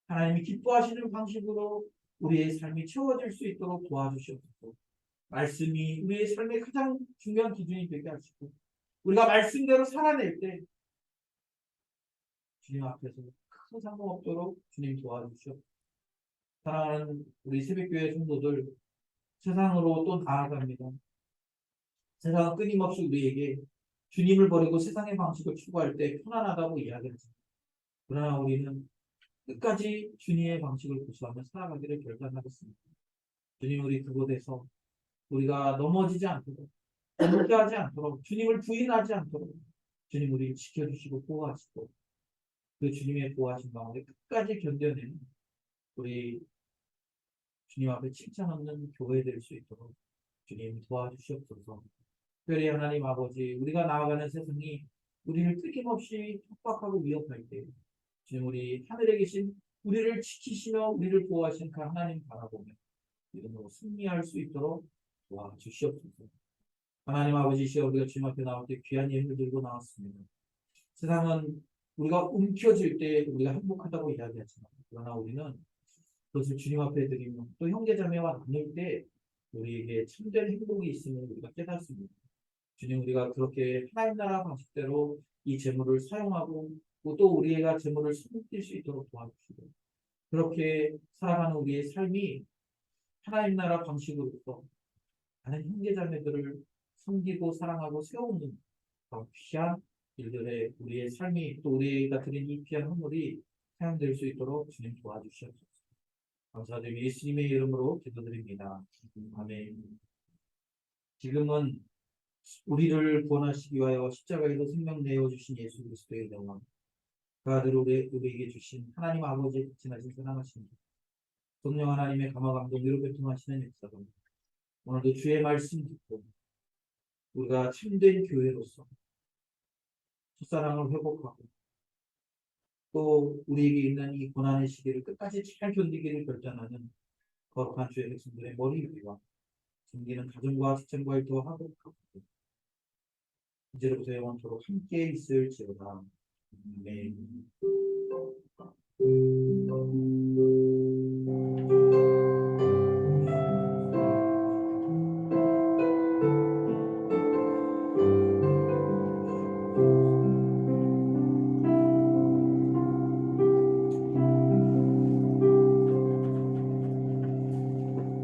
Speaker 2: 하나님이 기뻐하시는 방식으로 우리의 삶이 채워질 수 있도록 도와주시옵소서. 말씀이 우리의 삶의 가장 중요한 기준이 되게 하시고 우리가 말씀대로 살아낼 때 주님 앞에서 큰 상관 없도록 주님 도와주시옵소서. 사랑하는 우리 새벽교회 성도들, 세상으로 또 나아갑니다. 세상은 끊임없이 우리에게 주님을 버리고 세상의 방식을 추구할 때 편안하다고 이야기합니다. 그러나 우리는 끝까지 주님의 방식을 고수하며 살아가기를 결단하겠습니다. 주님, 우리 그곳에서 우리가 넘어지지 않도록, 넘어지지 않도록, 주님을 부인하지 않도록 주님 우리 지켜주시고 보호하시고 그 주님의 보호하신 가운데 끝까지 견뎌내는 우리 주님 앞에 칭찬 없는 교회 될 수 있도록 주님 도와주시옵소서. 특별히 하나님 아버지, 우리가 나아가는 세상이 우리를 끊임없이 협박하고 위협할 때 주님, 우리 하늘에 계신 우리를 지키시며 우리를 보호하신 그 하나님 바라보며 이름으로 승리할 수 있도록 도와주시옵소서. 하나님 아버지시여 우리가 주님 앞에 나올 때 귀한 예물 들고 나왔습니다. 세상은 우리가 움켜쥘 때 우리가 행복하다고 이야기하지만 그러나 우리는 그것을 주님 앞에 드리면 또 형제자매와 나눌 때 우리에게 참된 행복이 있음을 우리가 깨닫습니다. 주님 우리가 그렇게 하나님 나라 방식대로 이 재물을 사용하고 또 우리가 재물을 섬길 수 있도록 도와주시고 그렇게 살아가는 우리의 삶이 하나님 나라 방식으로서 많은 형제자매들을 섬기고 사랑하고 세우는 그런 귀한 일들의 우리의 삶이 또 우리가 드린 이 귀한 헌물이 사용될 수 있도록 주님 도와주시옵소서. 감사드리며 예수님의 이름으로 기도드립니다. 아멘. 지금은 우리를 구원하시기 위하여 십자가에서 생명 내어주신 예수 그리스도의 영광, 그 아들 우리에게 주신 하나님 아버지의 지나신 사랑하신 분, 성령 하나님의 감화 감동 위로 교통하시는 역사가 오늘도 주의 말씀 듣고 우리가 참된 교회로서 첫사랑을 회복하고 또 우리에게 있는 이 고난의 시기를 끝까지 잘 견디기를 결단하는 거룩한 주의 백성들의 머리 위와 섬기는 가정과 직장과를 더하고 이제로부터 영원토록 함께 있을지어다. 아멘.